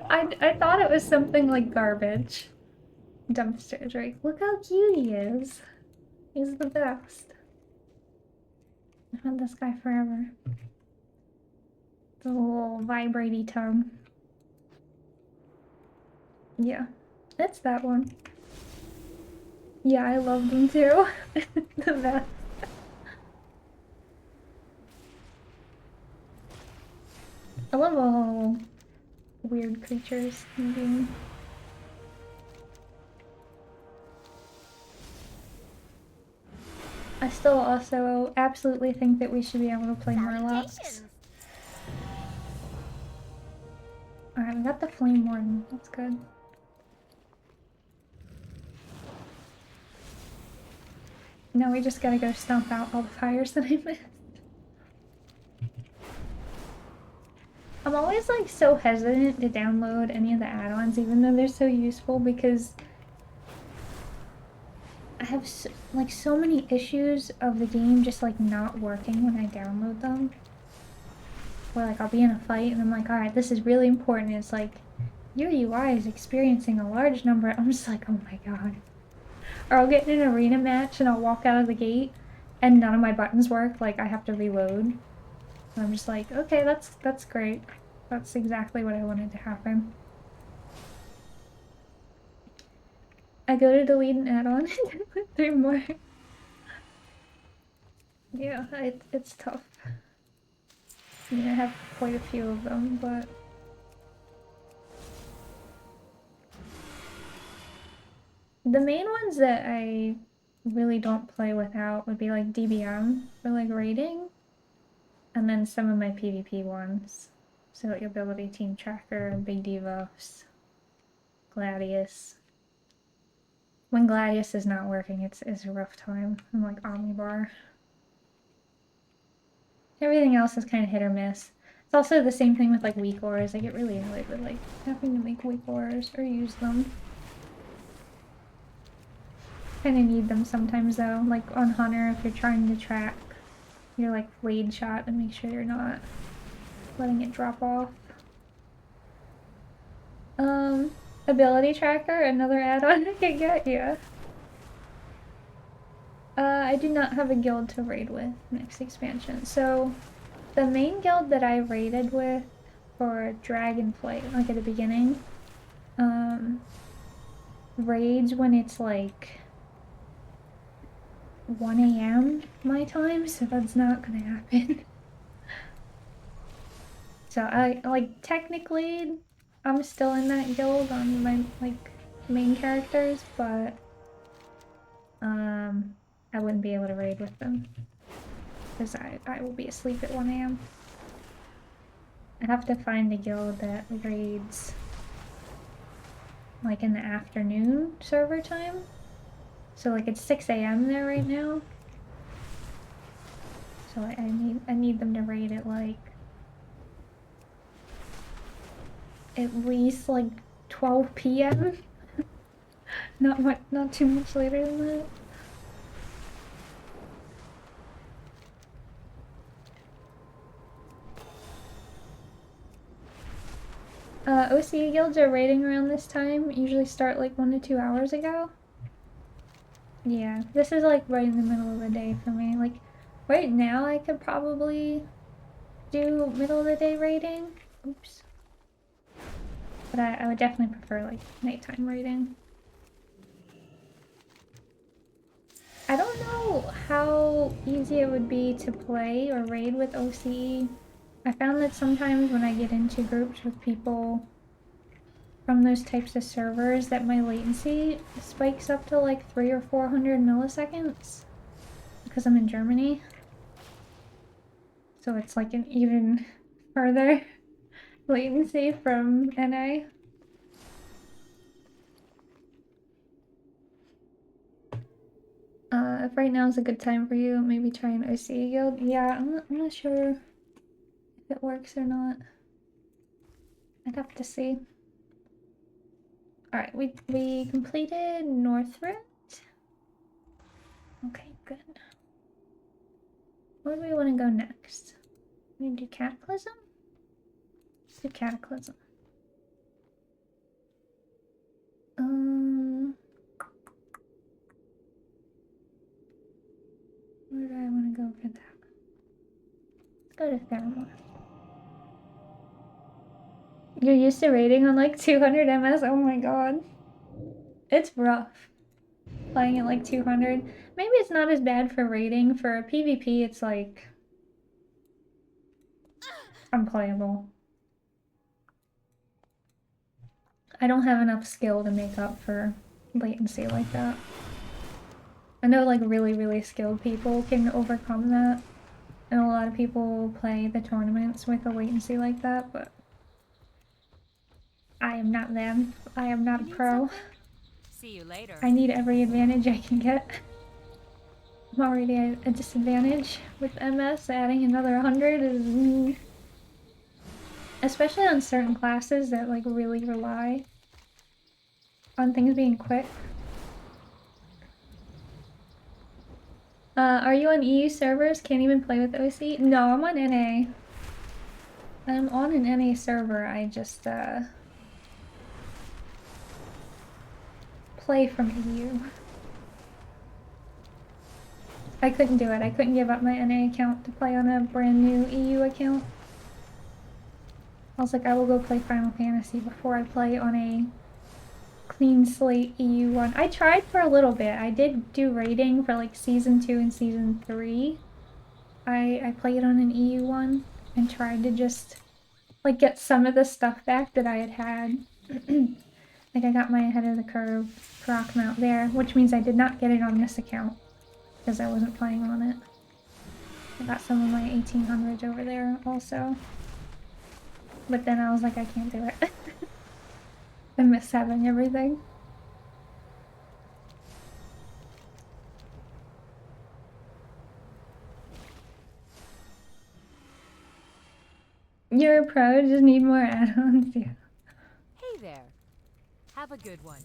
I thought it was something like garbage. Dumpster Drake. Look how cute he is. He's the best. I've had this guy forever. The little vibraty tongue. Yeah, it's that one. Yeah, I love them too. The best. I love all weird creatures in the game. I still also absolutely think that we should be able to play Murlocs. Alright, we got the Flame Warden. That's good. Now we just gotta go stomp out all the fires that I missed. I'm always like so hesitant to download any of the add-ons, even though they're so useful, because I have so many issues of the game just like not working when I download them. Where like I'll be in a fight and I'm like, alright, this is really important. It's like, your UI is experiencing a large number. I'm just like, oh my god. Or I'll get in an arena match and I'll walk out of the gate and none of my buttons work. Like I have to reload. And I'm just like, okay, that's great. That's exactly what I wanted to happen. I go to delete an add-on and put 3 more. Yeah, it's tough. I mean, I have quite a few of them, but the main ones that I really don't play without would be like DBM for like raiding, and then some of my PvP ones. So like Ability Team Tracker, Big Devos, Gladius. When Gladius is not working, it's a rough time. I'm like Omnibar. Everything else is kind of hit or miss. It's also the same thing with like weak ores. I get really annoyed with like having to make weak ores or use them. Kind of need them sometimes though. Like on Hunter, if you're trying to track your like blade shot, and make sure you're not letting it drop off. Ability tracker, another add-on I can get, yeah. I do not have a guild to raid with next expansion. So, the main guild that I raided with for Dragonflight, like at the beginning, raids when it's like 1 a.m. my time, so that's not gonna happen. So technically I'm still in that guild on my main characters, but I wouldn't be able to raid with them because I will be asleep at 1 a.m. I have to find a guild that raids like in the afternoon server time. So like it's 6 a.m. there right now. So I need them to raid at like at least like 12 p.m. Not too much later than that. OCE guilds are raiding around this time. Usually start like 1 to 2 hours ago. Yeah, this is like right in the middle of the day for me. Like right now I could probably do middle of the day raiding. Oops. But I would definitely prefer like nighttime raiding. I don't know how easy it would be to play or raid with OCE. I found that sometimes when I get into groups with people from those types of servers that my latency spikes up to like 300 or 400 milliseconds because I'm in Germany. So it's like an even further latency from NA. If right now is a good time for you, maybe try an OCE guild. Yeah, I'm not sure if it works or not. I'd have to see. Alright, we completed North Route. Okay, good. Where do we want to go next? We do Cataclysm? Let's do Cataclysm. Where do I want to go for that? Let's go to Theramore. You're used to raiding on like 200 MS? Oh my god. It's rough. Playing at like 200. Maybe it's not as bad for raiding. For PvP, it's like unplayable. I don't have enough skill to make up for latency like that. I know like really skilled people can overcome that. And a lot of people play the tournaments with a latency like that, but I am not them. I am not a pro. See you later. I need every advantage I can get. I'm already at a disadvantage with MS. Adding another 100 is... Especially on certain classes that like really rely on things being quick. Are you on EU servers? Can't even play with OC? No, I'm on NA. I'm on an NA server. I just play from EU. I couldn't do it. I couldn't give up my NA account to play on a brand new EU account. I was like, I will go play Final Fantasy before I play on a clean slate EU one. I tried for a little bit. I did do raiding for like season 2 and season 3. I played on an EU one and tried to just like get some of the stuff back that I had. Like I got my ahead of the curve proc mount there, which means I did not get it on this account because I wasn't playing on it. I got some of my 1800s over there also. But then I was like, I can't do it. I miss having everything. You're a pro, just need more add-ons. Yeah. Hey there. Have a good one.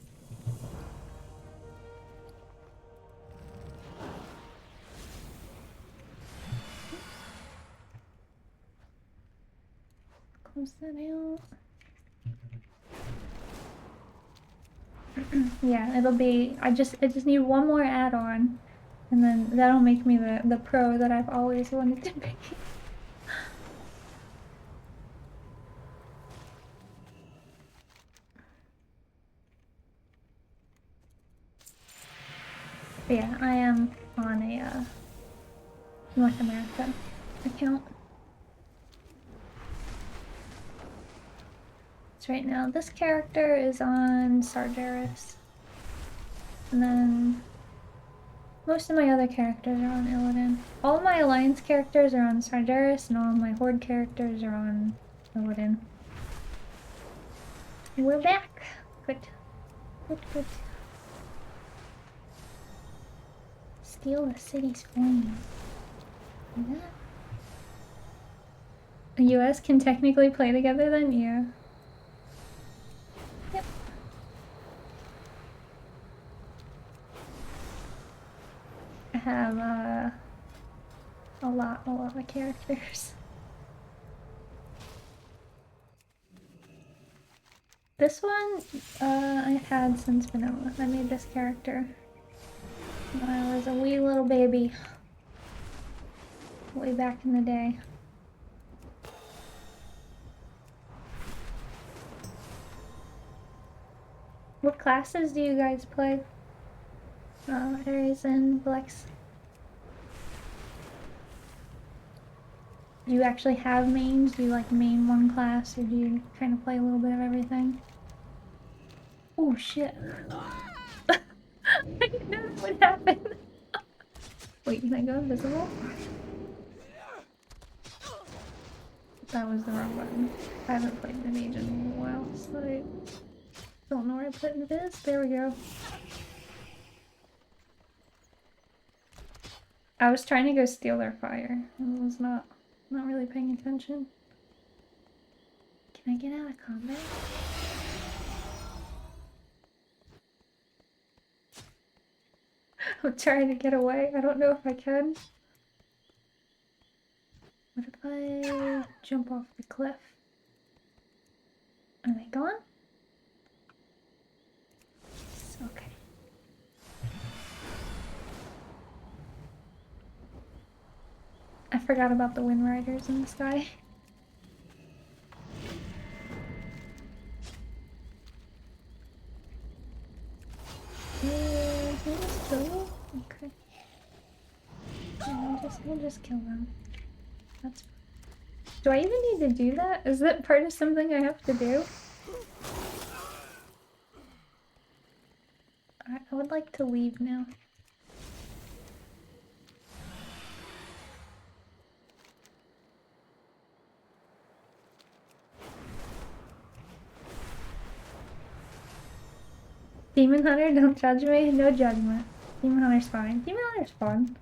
Close that out. Yeah, it'll be. I just need one more add-on, and then that'll make me the pro that I've always wanted to be. But yeah, I am on a North America account. So right now, this character is on Sargeras, and then most of my other characters are on Illidan. All my Alliance characters are on Sargeras, and all my Horde characters are on Illidan. We're back! Good. Good, good. Steal the city's flame. Yeah. The US can technically play together then? Yeah. Yep. I have a lot of characters. This one I've had since vanilla. I made this character when I was a wee little baby. Way back in the day. What classes do you guys play? Ares and Flex. Do you actually have mains? Do you like main one class, or do you kind of play a little bit of everything? Oh shit. I didn't know what happened. Wait, can I go invisible? That was the wrong button. I haven't played the mage in a while, so I don't know where I put invis. There we go. I was trying to go steal their fire and was not really paying attention. Can I get out of combat? I'm trying to get away. I don't know if I can. What if I jump off the cliff? Are they gone? Okay. I forgot about the Wind Riders in the sky. Can I just kill you? Okay. Yeah, we'll just kill them. That's. Do I even need to do that? Is that part of something I have to do? I would like to leave now. Demon Hunter, don't judge me. No judgment. Demon Hunter's fine. Demon Hunter's fun.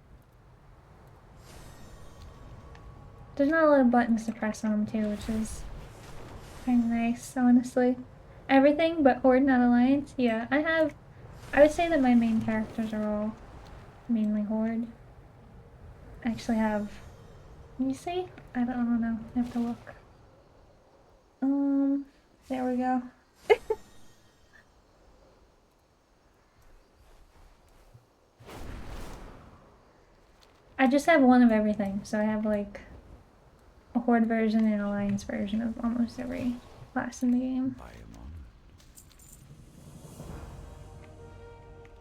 There's not a lot of buttons to press on them too, which is kind of nice, honestly. Everything but Horde, not Alliance. Yeah, I would say that my main characters are all mainly Horde. I actually have. Can you see? I don't know. I have to look. There we go. I just have one of everything, so I have like a Horde version and an Alliance version of almost every class in the game.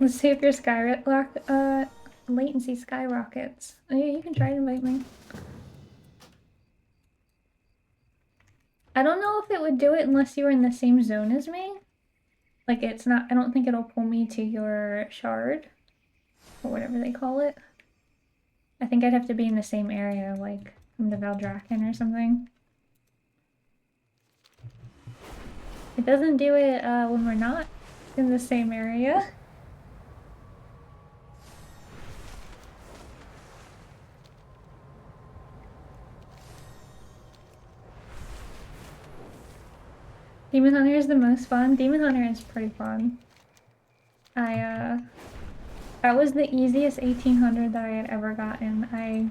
Let's see if your latency skyrockets. Oh yeah, you can try to invite me. I don't know if it would do it unless you were in the same zone as me. Like it's not, I don't think it'll pull me to your shard, or whatever they call it. I think I'd have to be in the same area, like from the Valdrakken or something. It doesn't do it when we're not in the same area. Demon Hunter is the most fun. Demon Hunter is pretty fun. That was the easiest 1800 that I had ever gotten. I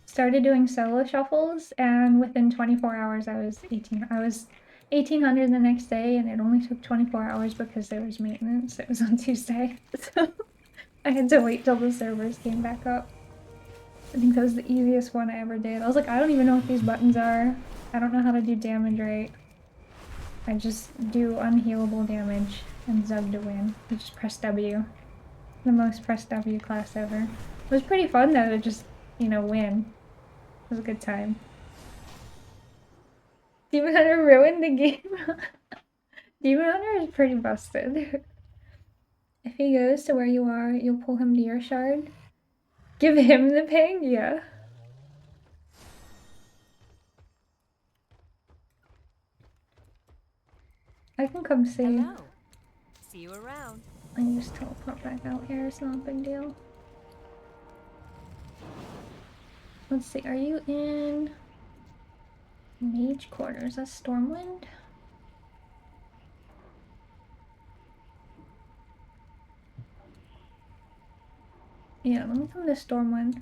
started doing solo shuffles, and within 24 hours I was 1800 the next day, and it only took 24 hours because there was maintenance. It was on Tuesday, so I had to wait till the servers came back up. I think that was the easiest one I ever did. I was like, I don't even know what these buttons are. I don't know how to do damage right. I just do unhealable damage and Zug to win. You just press W. The most press W class ever. It was pretty fun though to just, you know, win. It was a good time. Demon Hunter ruined the game. Demon Hunter is pretty busted. If he goes to where you are, you'll pull him to your shard. Give him the ping? Yeah. I can come see you. Hello. See you around. I can just teleport back out here, it's not a big deal. Let's see, are you in Mage Quarters? That's Stormwind? Yeah, let me come to Stormwind.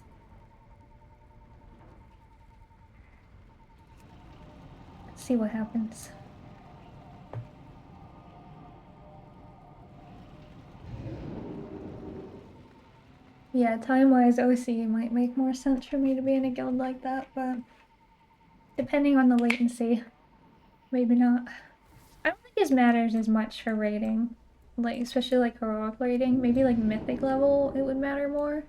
Let's see what happens. Yeah, time-wise, OC might make more sense for me to be in a guild like that, but depending on the latency, maybe not. I don't think it matters as much for raiding, like especially like heroic raiding. Maybe like mythic level, it would matter more.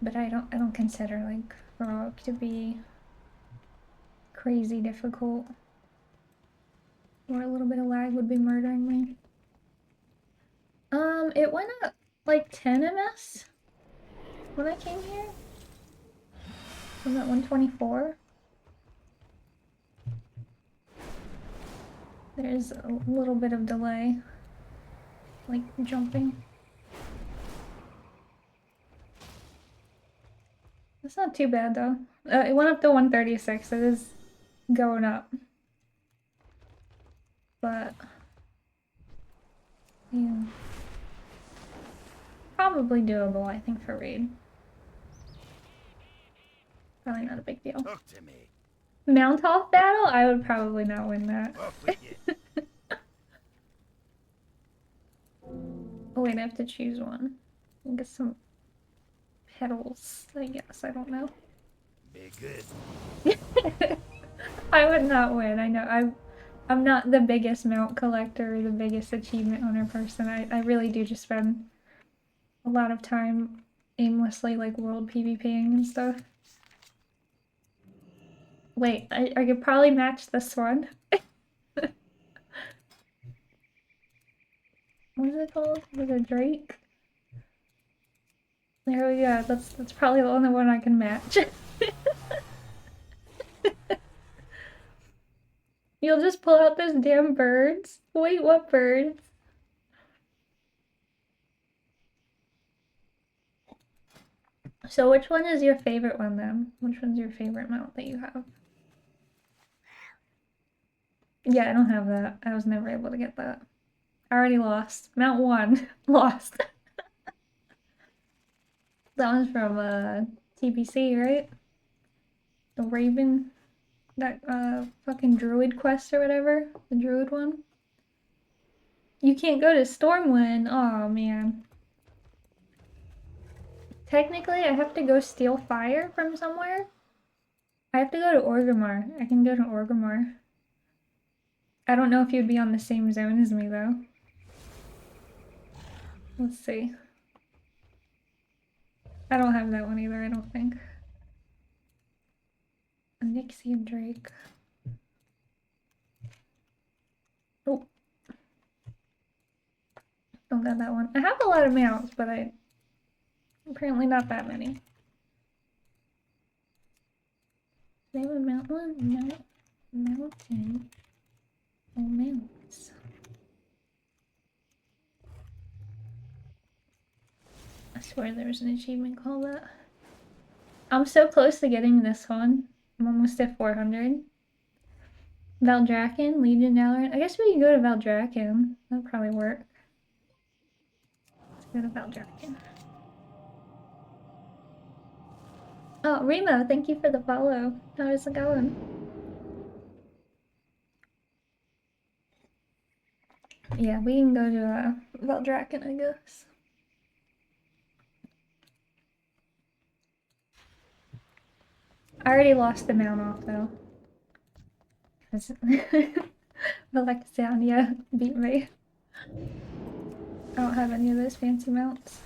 But I don't consider like heroic to be crazy difficult. Or a little bit of lag would be murdering me. It went up like 10 ms when I came here. I'm at 124. There's a little bit of delay, like jumping. It's not too bad though. It went up to 136. It is going up. But yeah, probably doable, I think, for raid. Probably not a big deal. Talk to me. Mount off battle? I would probably not win that. Off with you. Oh wait, I have to choose one. I'll get some petals, I guess. I don't know. Be good. I would not win. I know. I'm not the biggest mount collector or the biggest achievement hunter person. I really do just spend a lot of time aimlessly like world PvPing and stuff. Wait, I could probably match this one. What is it called? Was it Drake? There we go. That's probably the only one I can match. You'll just pull out those damn birds? Wait, what birds? So which one is your favorite one then? Which one's your favorite mount that you have? Yeah, I don't have that. I was never able to get that. I already lost. Mount 1. Lost. That one's from TBC, right? The Raven, that fucking druid quest or whatever, the druid one. You can't go to Stormwind. Oh man. Technically, I have to go steal fire from somewhere. I have to go to Orgrimmar. I can go to Orgrimmar. I don't know if you'd be on the same zone as me though. Let's see. I don't have that one either, I don't think. Nixium Drake. Oh. Don't got that one. I have a lot of mounts, but apparently not that many. They would mount one, mountain. Oh, mounts. I swear there was an achievement called that. I'm so close to getting this one. I'm almost at 400. Valdrakken, Legion Valorant. I guess we can go to Valdrakken. That'll probably work. Let's go to Valdrakken. Oh, Remo, thank you for the follow. How is it going? Yeah, we can go to Valdraken, I guess. I already lost the mount off though. Alexandria beat me. I don't have any of those fancy mounts.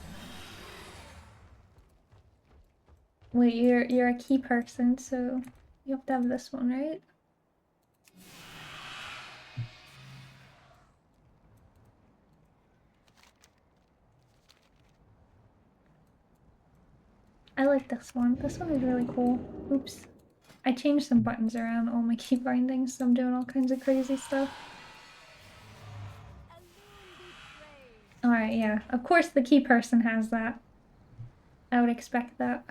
Wait, you're a key person, so you have to have this one, right? I like this one. This one is really cool. Oops. I changed some buttons around all my key bindings, so I'm doing all kinds of crazy stuff. Alright, yeah. Of course the key person has that. I would expect that.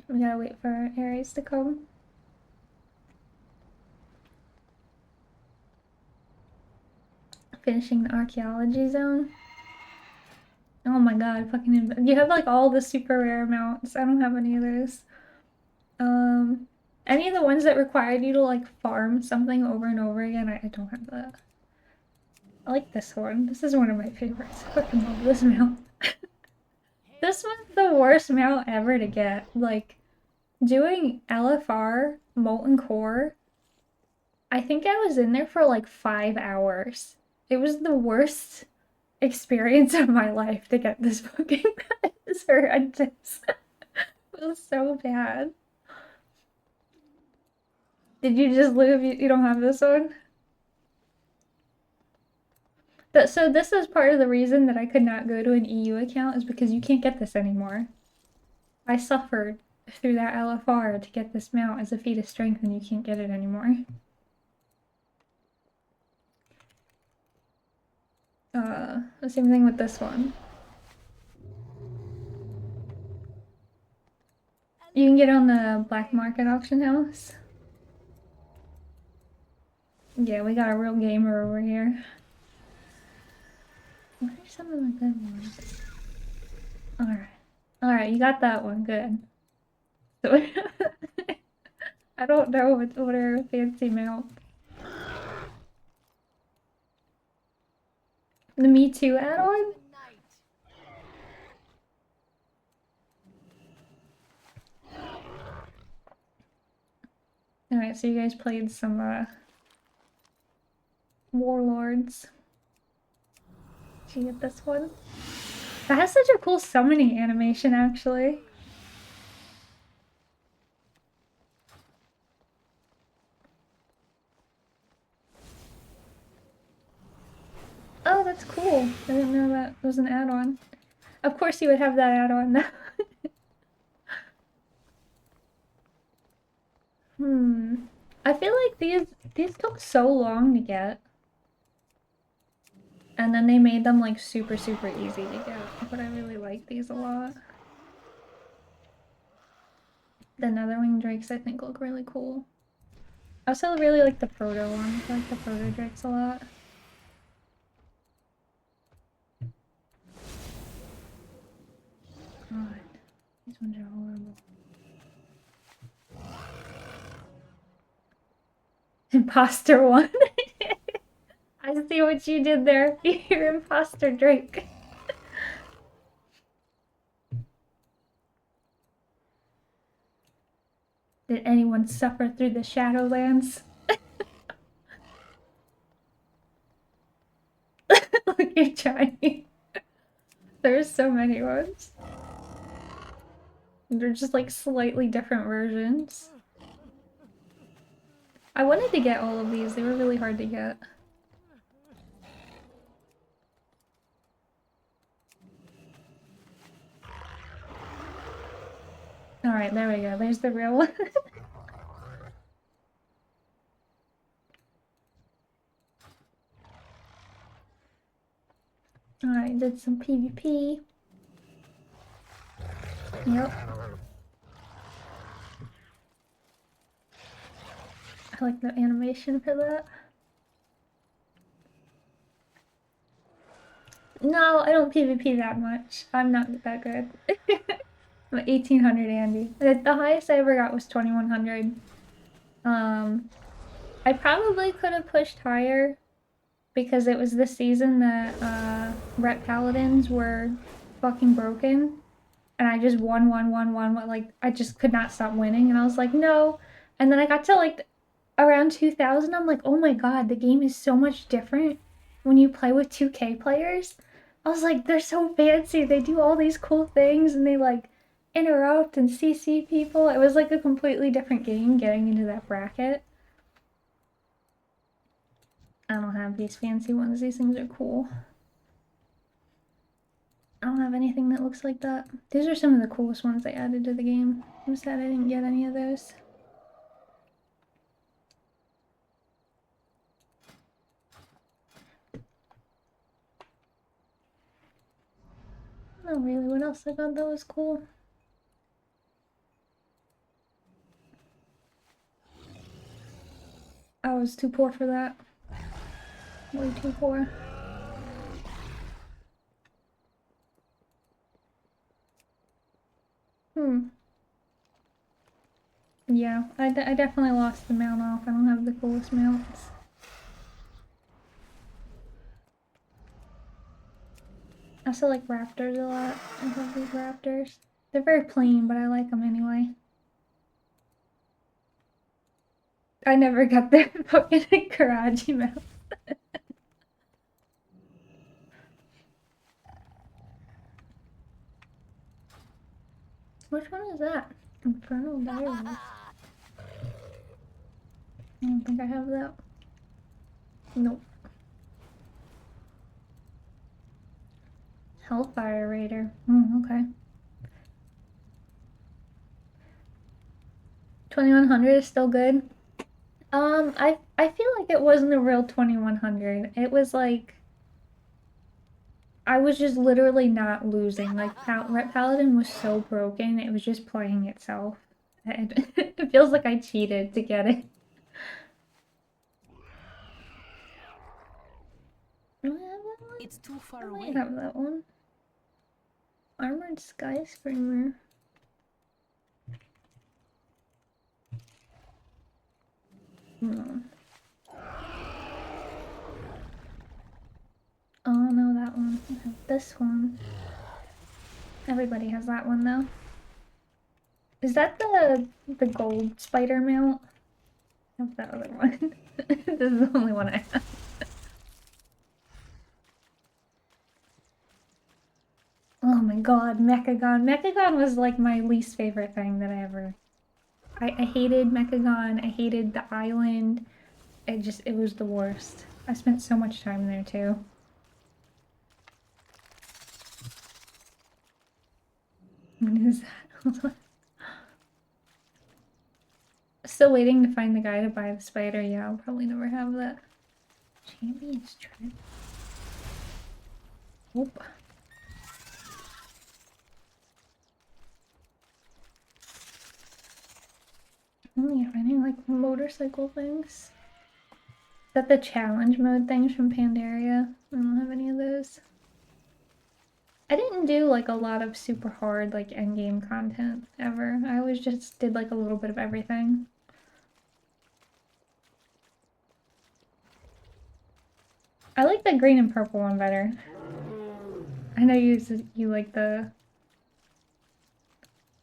We gotta wait for Ares to come. Finishing the archaeology zone. Oh my god, fucking you have like all the super rare mounts. I don't have any of those. Any of the ones that required you to like farm something over and over again, I don't have that. I like this one. This is one of my favorites. I fucking love this mount. This was the worst mount ever to get. Like, doing LFR, Molten Core, I think I was in there for like 5 hours. It was the worst experience of my life to get this fucking mount. It's horrendous. It was so bad. Did you just lose? You don't have this one? So this is part of the reason that I could not go to an EU account, is because you can't get this anymore. I suffered through that LFR to get this mount as a feat of strength, and you can't get it anymore. The same thing with this one. You can get on the black market auction house. Yeah, we got a real gamer over here. What are some of the good ones? Alright. Alright, you got that one. Good. So I don't know what are fancy mounts. The Me Too add-on? Alright, so you guys played some Warlords. Did you get this one? That has such a cool summoning animation, actually. Oh, that's cool. I didn't know that was an add-on. Of course you would have that add-on now. I feel like these took so long to get. And then they made them like super easy to get. But I really like these a lot. The Netherwing Drakes I think look really cool. I also really like the Proto ones. I like the Proto-Drakes a lot. God, these ones are horrible. Imposter one. I see what you did there. You're Imposter Drake. Did anyone suffer through the Shadowlands? Look at Johnny. There's so many ones. They're just like slightly different versions. I wanted to get all of these. They were really hard to get. Alright, there we go. There's the real one. Alright, did some PvP. Yep. I like the animation for that. No, I don't PvP that much. I'm not that good. I'm 1800 Andy. The highest I ever got was 2100. I probably could have pushed higher, because it was the season that Ret Paladins were fucking broken. And I just won, like, I just could not stop winning, and I was like, no. And then I got to, like, around 2000, I'm like, oh my god, the game is so much different when you play with 2K players. I was like, they're so fancy, they do all these cool things, and they, like, interrupt and CC people. It was, like, a completely different game getting into that bracket. I don't have these fancy ones, these things are cool. I don't have anything that looks like that. These are some of the coolest ones they added to the game. I'm sad I didn't get any of those. Not really. What else I got that was cool? I was too poor for that. Way too poor. Yeah, I definitely lost the mount off. I don't have the coolest mounts. I also like raptors a lot. I love these raptors. They're very plain, but I like them anyway. I never got the fucking Karaji mount. Which one is that? Infernal Diaries. I don't think I have that. Nope. Hellfire Raider. Okay. 2100 is still good. I feel like it wasn't a real 2100. It was like I was just literally not losing. Like Ret Paladin was so broken, it was just playing itself. It feels like I cheated to get it. Do I have that one? It's too far I away. might have that one. Armored Skyscreamer. Oh no, that one. I have this one. Everybody has that one though. Is that the gold spider mount? I have that other one. This is the only one I have. Oh my god, Mechagon. Mechagon was like my least favorite thing that I ever... I hated Mechagon. I hated the island. It was the worst. I spent so much time there too. What is that? Hold on. Still waiting to find the guy to buy the spider. Yeah, I'll probably never have that. Champion's trip. Nope. Only finding like motorcycle things. Is that the challenge mode things from Pandaria? I don't have any of those. I didn't do like a lot of super hard like endgame content ever. I always just did like a little bit of everything. I like the green and purple one better. I know you like the...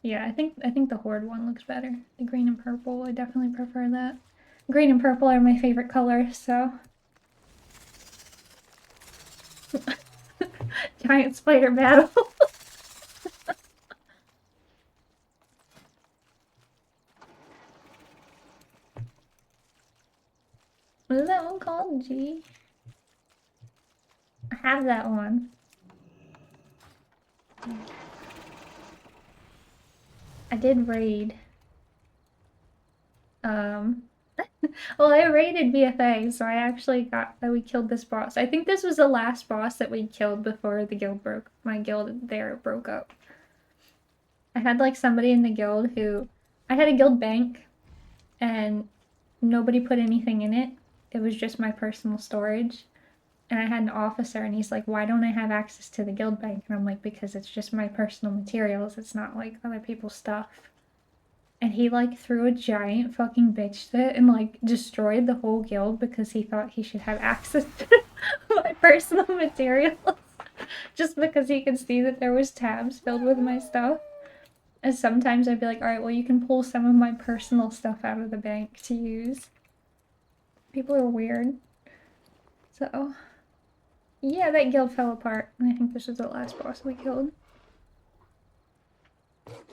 Yeah, I think the horde one looks better. The green and purple, I definitely prefer that. Green and purple are my favorite colors, so... Giant spider battle. What is that one called? G? I have that one. I did raid. Well, I raided BFA, so I actually got that we killed this boss. I think this was the last boss that we killed before the guild broke. My guild there broke up. I had like somebody in the guild who... I had a guild bank, and nobody put anything in it. It was just my personal storage. And I had an officer, and he's like, why don't I have access to the guild bank? And I'm like, because it's just my personal materials. It's not like other people's stuff. And he like threw a giant fucking bitch fit and like destroyed the whole guild because he thought he should have access to my personal materials. Just because he could see that there was tabs filled with my stuff. And sometimes I'd be like, alright, well you can pull some of my personal stuff out of the bank to use. People are weird. So, yeah, that guild fell apart. And I think this was the last boss we killed.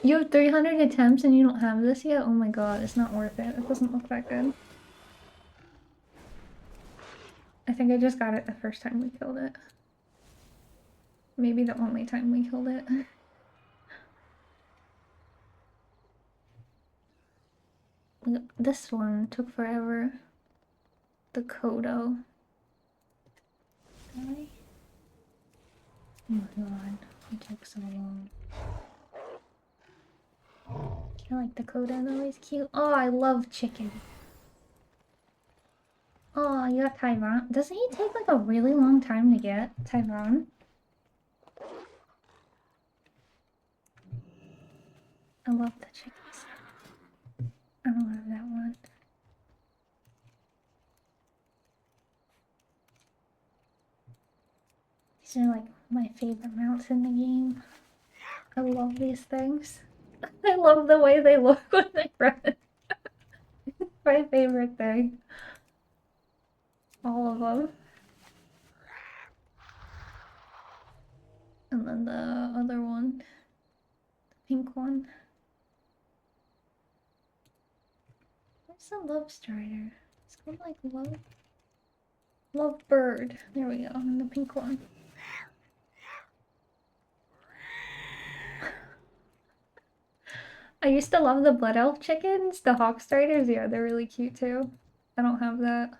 You have 300 attempts and you don't have this yet? Oh my god, it's not worth it. It doesn't look that good. I think I just got it the first time we killed it. Maybe the only time we killed it. This one took forever. The Kodo. Really? Oh my god, it took so long. I like the Kodo though, he's cute. Oh, I love chicken. Oh, you got Taiwan. Doesn't he take like a really long time to get Taiwan? I love the chickens. I don't have that one. These are like my favorite mounts in the game. I love these things. I love the way they look when they run. It's my favorite thing. All of them. And then the other one. The pink one. Where's the Love Strider? It's called like Love Bird. There we go. And the pink one. I used to love the Blood Elf chickens. The Hawk Striders, yeah, they're really cute too. I don't have that.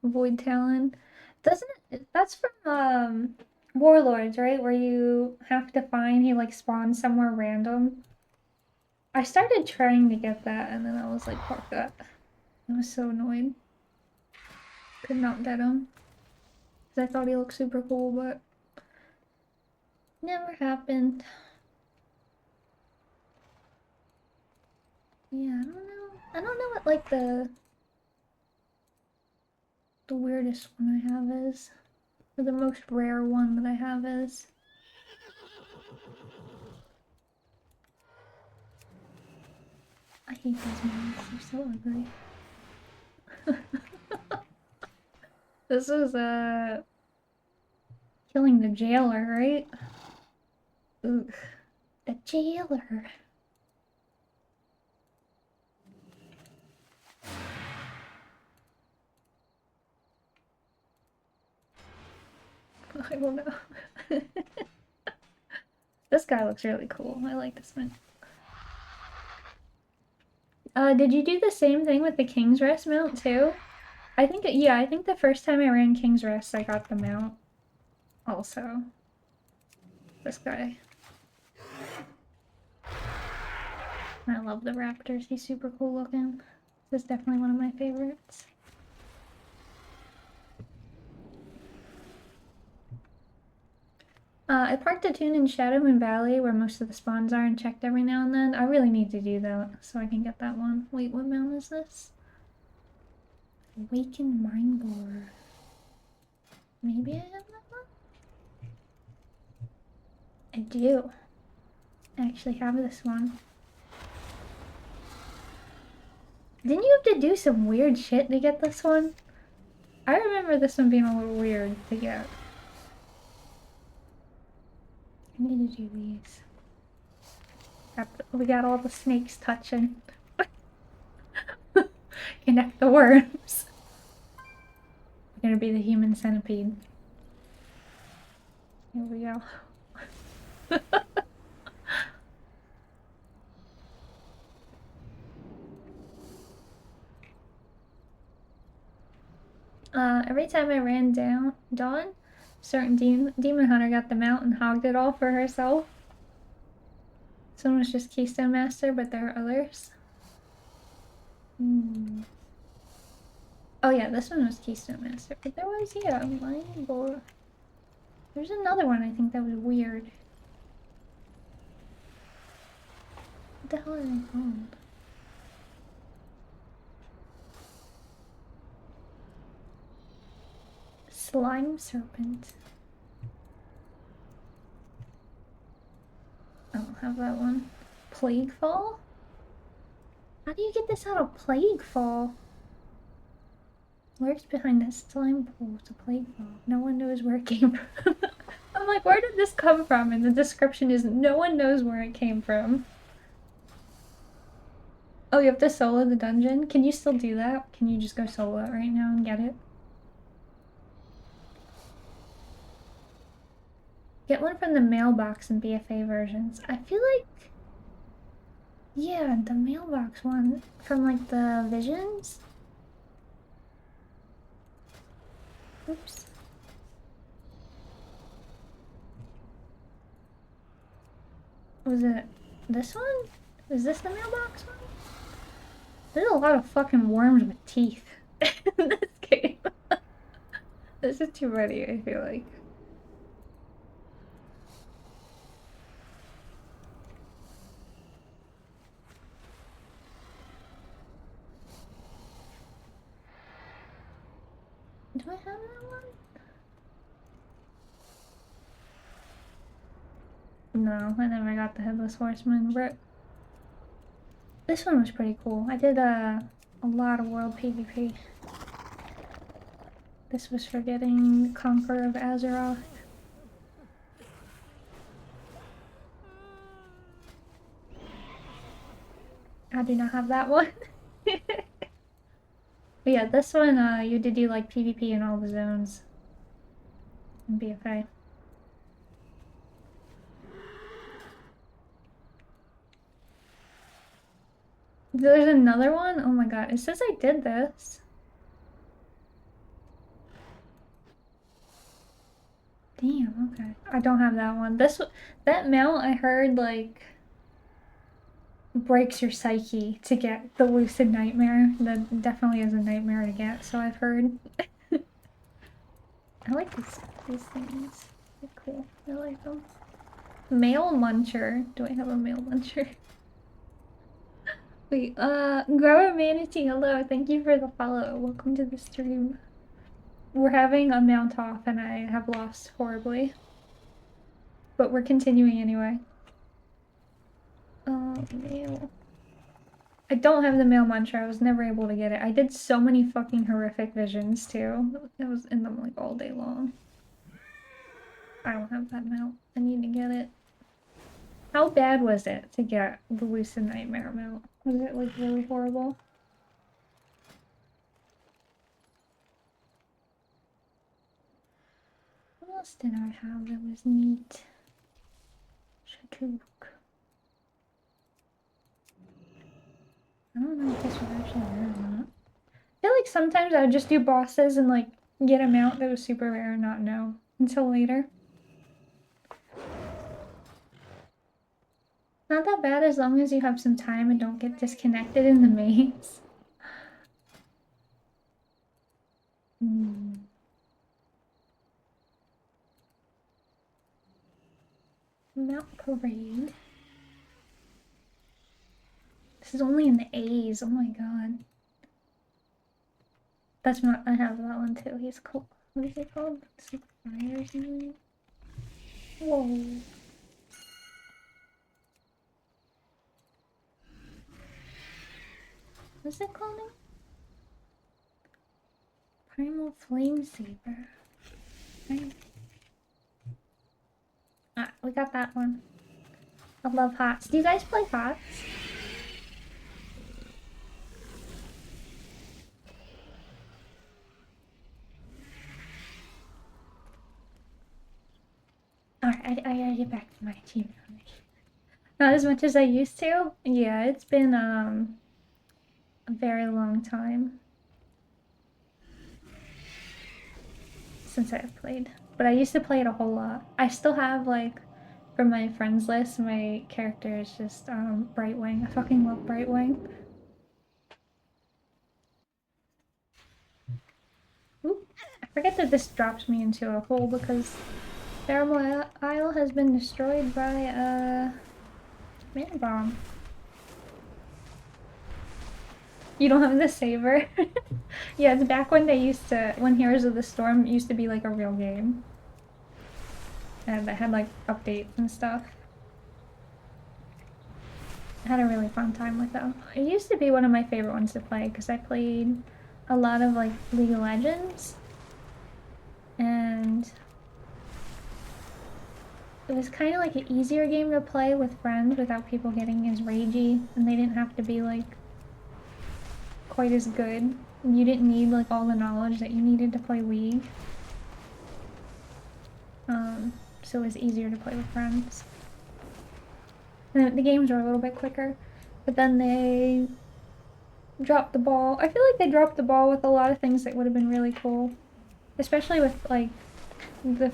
Void Talon. Doesn't it? That's from Warlords, right? Where you have to find he like spawns somewhere random. I started trying to get that and then I was like, fuck that. I was so annoyed. Could not get him. Because I thought he looked super cool, but never happened. Yeah, I don't know. I don't know what like the weirdest one I have is. Or the most rare one that I have is. I hate these mounts, they're so ugly. This is killing the jailer, right? Ugh. The jailer. I don't know. This guy looks really cool. I like this one. Did you do the same thing with the King's Rest mount too? I think, yeah, I think the first time I ran King's Rest, I got the mount also. This guy. I love the raptors. He's super cool looking. This is definitely one of my favorites. I parked a tune in Shadowmoon Valley where most of the spawns are and checked every now and then. I really need to do that so I can get that one. Wait, what mount is this? Awakened Mind Borer. Maybe I have that one? I do. I actually have this one. Didn't you have to do some weird shit to get this one? I remember this one being a little weird to get. I need to do these. We got all the snakes touching. Connect the worms. We're gonna be the human centipede. Here we go. Every time I ran Dawn, certain demon hunter got the mount and hogged it all for herself. Someone was just Keystone Master, but there are others. Oh yeah, this one was Keystone Master, but there was, yeah, Mind Borer. There's another one I think that was weird. What the hell are they called? Slime serpent. I don't have that one. Plague fall? How do you get this out of plague fall? Lurks behind that slime pool. It's a plague fall. No one knows where it came from. I'm like, where did this come from? And the description is no one knows where it came from. Oh, you have to solo the dungeon? Can you still do that? Can you just go solo it right now and get it? Get one from the mailbox and BFA versions. I feel like... yeah, the mailbox one from like the visions? Oops. Was it this one? Is this the mailbox one? There's a lot of fucking worms with teeth in this game. This is too many, I feel like. Do I have that one? No, I never got the Headless Horseman. This one was pretty cool. I did a lot of world PvP. This was for getting Conqueror of Azeroth. I do not have that one. But yeah, this one, you had to do like PvP in all the zones. And BFA. There's another one? Oh my god, it says I did this. Damn, okay. I don't have that one. That mount I heard like breaks your psyche to get the Lucid Nightmare. That definitely is a nightmare to get, so I've heard. I like these things. They're cool. I like them. Male Muncher. Do I have a male Muncher? Wait, Grower Manatee, hello. Thank you for the follow. Welcome to the stream. We're having a mount off and I have lost horribly. But we're continuing anyway. Male. I don't have the male muncher. I was never able to get it. I did so many fucking horrific visions too. I was in them like all day long. I don't have that mount. I need to get it. How bad was it to get the Lucid Nightmare mount? Was it like really horrible? What else did I have that was neat? Shakook. I don't know if this was actually rare or not. I feel like sometimes I would just do bosses and like get a mount that was super rare and not know until later. Not that bad as long as you have some time and don't get disconnected in the maze. Mount Parade. This is only in the A's. Oh my god. That's not. I have that one too. He's cool. What is it called? Fire or something? Whoa. What's it called? Primal Flame Saber. Right. Ah, we got that one. I love HOTS. Do you guys play HOTS? Alright, I gotta get back to my achievement. Not as much as I used to. Yeah, it's been a very long time since I've played. But I used to play it a whole lot. I still have, like, from my friends list, my character is just Brightwing. I fucking love Brightwing. Oop. I forget that this drops me into a hole because Terrible Isle has been destroyed by a man bomb. You don't have the saber? Yeah, it's back when they used to, when Heroes of the Storm used to be like a real game. And that had like updates and stuff. I had a really fun time with them. It used to be one of my favorite ones to play because I played a lot of like League of Legends. And it was kind of like an easier game to play with friends without people getting as ragey, and they didn't have to be like quite as good. You didn't need like all the knowledge that you needed to play League. So it was easier to play with friends. And the games were a little bit quicker, but then they dropped the ball. I feel like they dropped the ball with a lot of things that would have been really cool, especially with like the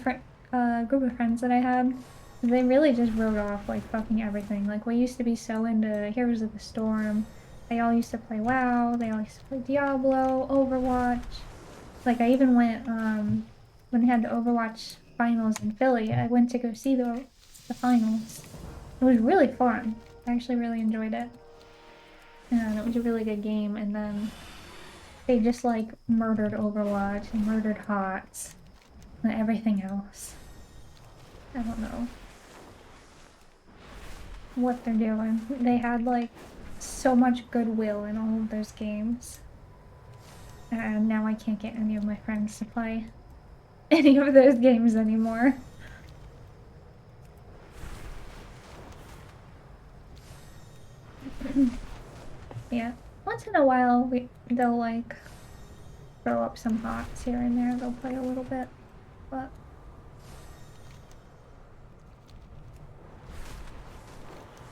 group of friends that I had. They really just wrote off like fucking everything. Like we used to be so into Heroes of the Storm. They all used to play WoW. They all used to play Diablo, Overwatch. Like I even went when they had the Overwatch finals in Philly. I went to go see the finals. It was really fun. I actually really enjoyed it. And it was a really good game. And then they just like murdered Overwatch and murdered HOTS and everything else. I don't know what they're doing. They had like so much goodwill in all of those games. And now I can't get any of my friends to play any of those games anymore. Yeah, once in a while they'll like throw up some HOTS here and there. They'll play a little bit, but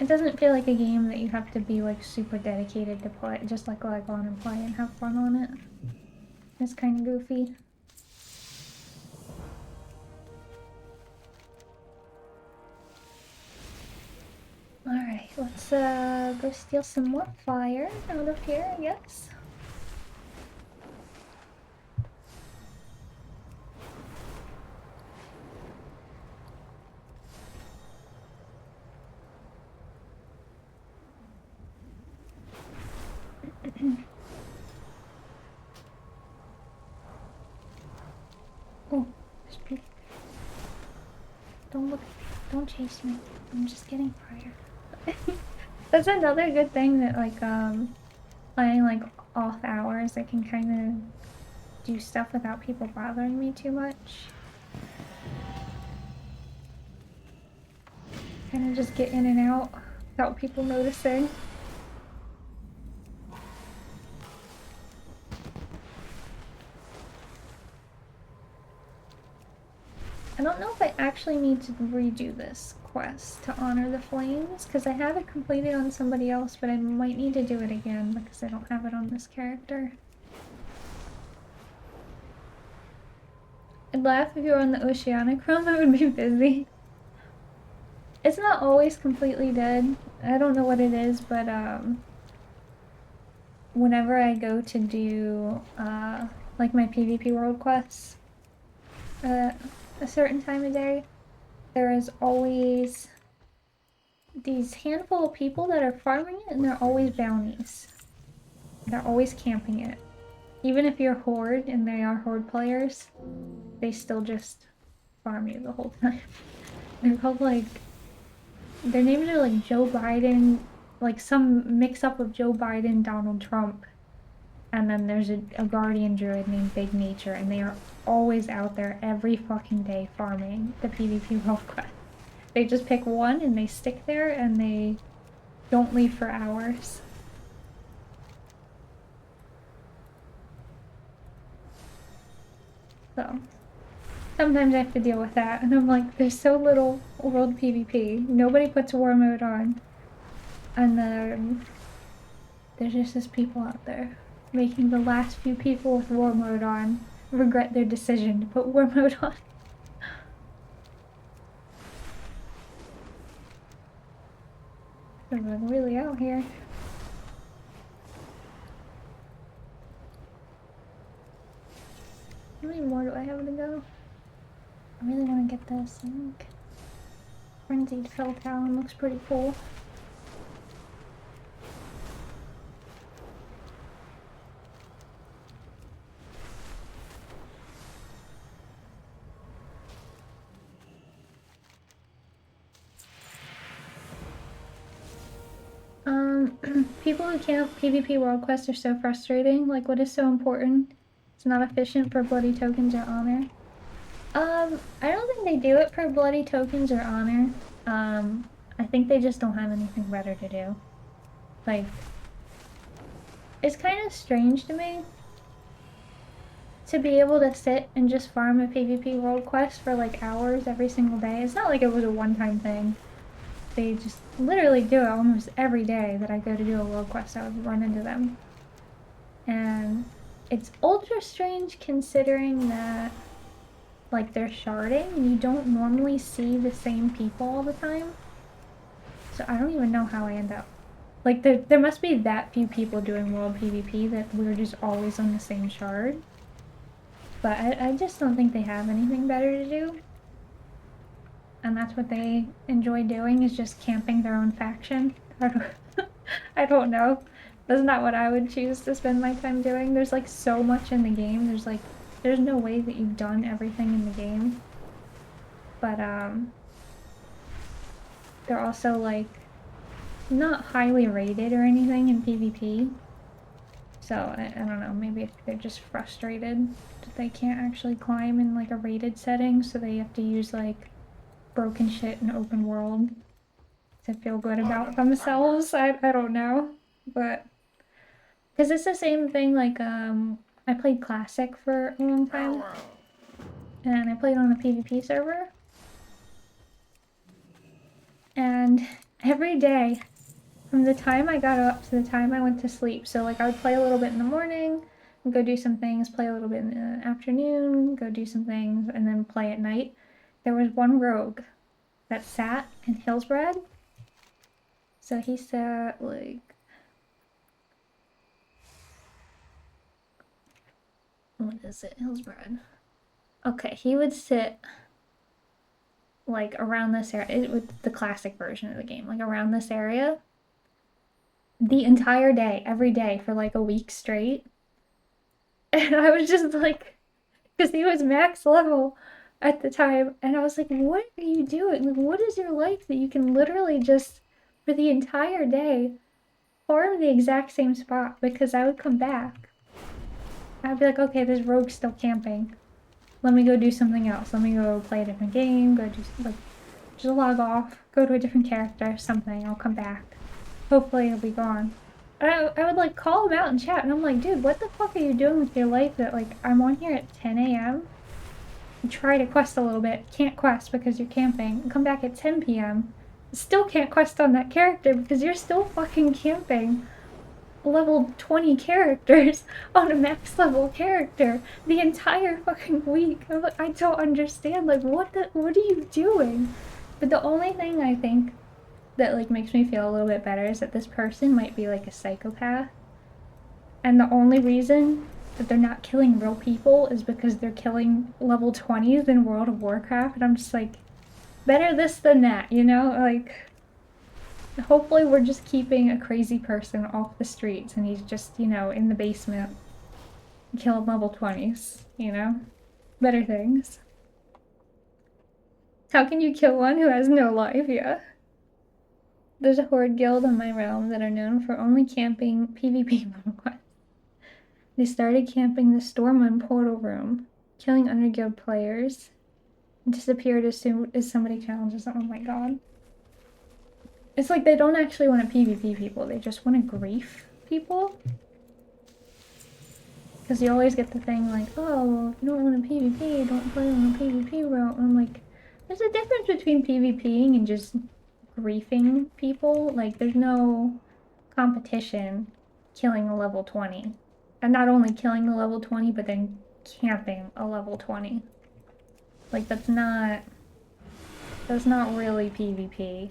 it doesn't feel like a game that you have to be like super dedicated to play. Just like log on and play and have fun on it. It's kind of goofy. Alright, let's go steal some more fire out of here, I guess. Oh, there's people. Don't look, don't chase me. I'm just getting fire. That's another good thing that like playing like off hours, I can kind of do stuff without people bothering me too much. Kind of just get in and out without people noticing. I don't know if I actually need to redo this quest to honor the flames, because I have it completed on somebody else, but I might need to do it again because I don't have it on this character. I'd laugh if you were on the Oceanic realm. I would be busy. It's not always completely dead. I don't know what it is, but whenever I go to do like my PvP world quests a certain time of day, there is always these handful of people that are farming it, and they're always bounties. They're always camping it. Even if you're Horde and they are Horde players, they still just farm you the whole time. They're called like, their names are like Joe Biden, like some mix up of Joe Biden, Donald Trump, and then there's a guardian druid named Big Nature, and they are always out there every fucking day farming the PvP world quest. They just pick one and they stick there and they don't leave for hours. So sometimes I have to deal with that, and I'm like, there's so little world PvP. Nobody puts war mode on. And then there's just these people out there making the last few people with war mode on regret their decision to put war mode on. They're really out here. How many more do I have to go? I really want to get this. I think Frenzied Fell Talon looks pretty cool. people who can't PvP world quests are so frustrating. Like, what is so important? It's not efficient for bloody tokens or honor. I don't think they do it for bloody tokens or honor. I think they just don't have anything better to do. Like, it's kind of strange to me to be able to sit and just farm a PvP world quest for like hours every single day. It's not like it was a one-time thing. They just literally do it almost every day that I go to do a world quest. I would run into them. And it's ultra strange considering that like they're sharding and you don't normally see the same people all the time. So I don't even know how I end up. Like there must be that few people doing world PvP that we're just always on the same shard. But I just don't think they have anything better to do. And that's what they enjoy doing, is just camping their own faction. I don't know. That's not what I would choose to spend my time doing. There's like so much in the game. There's no way that you've done everything in the game. But they're also like not highly rated or anything in PvP. So I don't know, maybe they're just frustrated that they can't actually climb in like a rated setting, so they have to use like broken shit in open world to feel good about themselves. I don't know, but because it's the same thing. Like I played Classic for a long time, and I played on a PvP server, and every day from the time I got up to the time I went to sleep, so like I would play a little bit in the morning and go do some things, play a little bit in the afternoon, go do some things, and then play at night. There was one rogue that sat in Hillsbred. So he sat like, what is it, Hillsbred? Okay, he would sit like around this area, with the classic version of the game, like around this area the entire day, every day for like a week straight. And I was just like, because he was max level at the time, and I was like, what are you doing? Like, what is your life that you can literally just, for the entire day, farm the exact same spot? Because I would come back. I'd be like, okay, this rogue's still camping. Let me go do something else. Let me go play a different game, go do, like, just log off, go to a different character, something, I'll come back. Hopefully it'll be gone. I would like call him out in chat, and I'm like, dude, what the fuck are you doing with your life that like I'm on here at 10 a.m. try to quest a little bit, can't quest because you're camping, and come back at 10 p.m. still can't quest on that character because you're still fucking camping level 20 characters on a max level character the entire fucking week. I'm like, I don't understand, like what are you doing? But the only thing I think that like makes me feel a little bit better is that this person might be like a psychopath, and the only reason that they're not killing real people is because they're killing level 20s in World of Warcraft. And I'm just like, better this than that, you know? Like, hopefully we're just keeping a crazy person off the streets and he's just, you know, in the basement killing level 20s, you know? Better things. How can you kill one who has no life? Yeah. There's a horde guild in my realm that are known for only camping PvP level quests. They started camping the Stormwind portal room, killing underguild players, and disappeared as soon as somebody challenges them. Oh my god. It's like they don't actually want to PvP people, they just want to grief people. Because you always get the thing like, oh, if you don't want to PvP, don't play on a PvP route. And I'm like, there's a difference between PvPing and just griefing people. Like, there's no competition killing a level 20. And not only killing the level 20, but then camping a level 20. Like, that's not really PvP.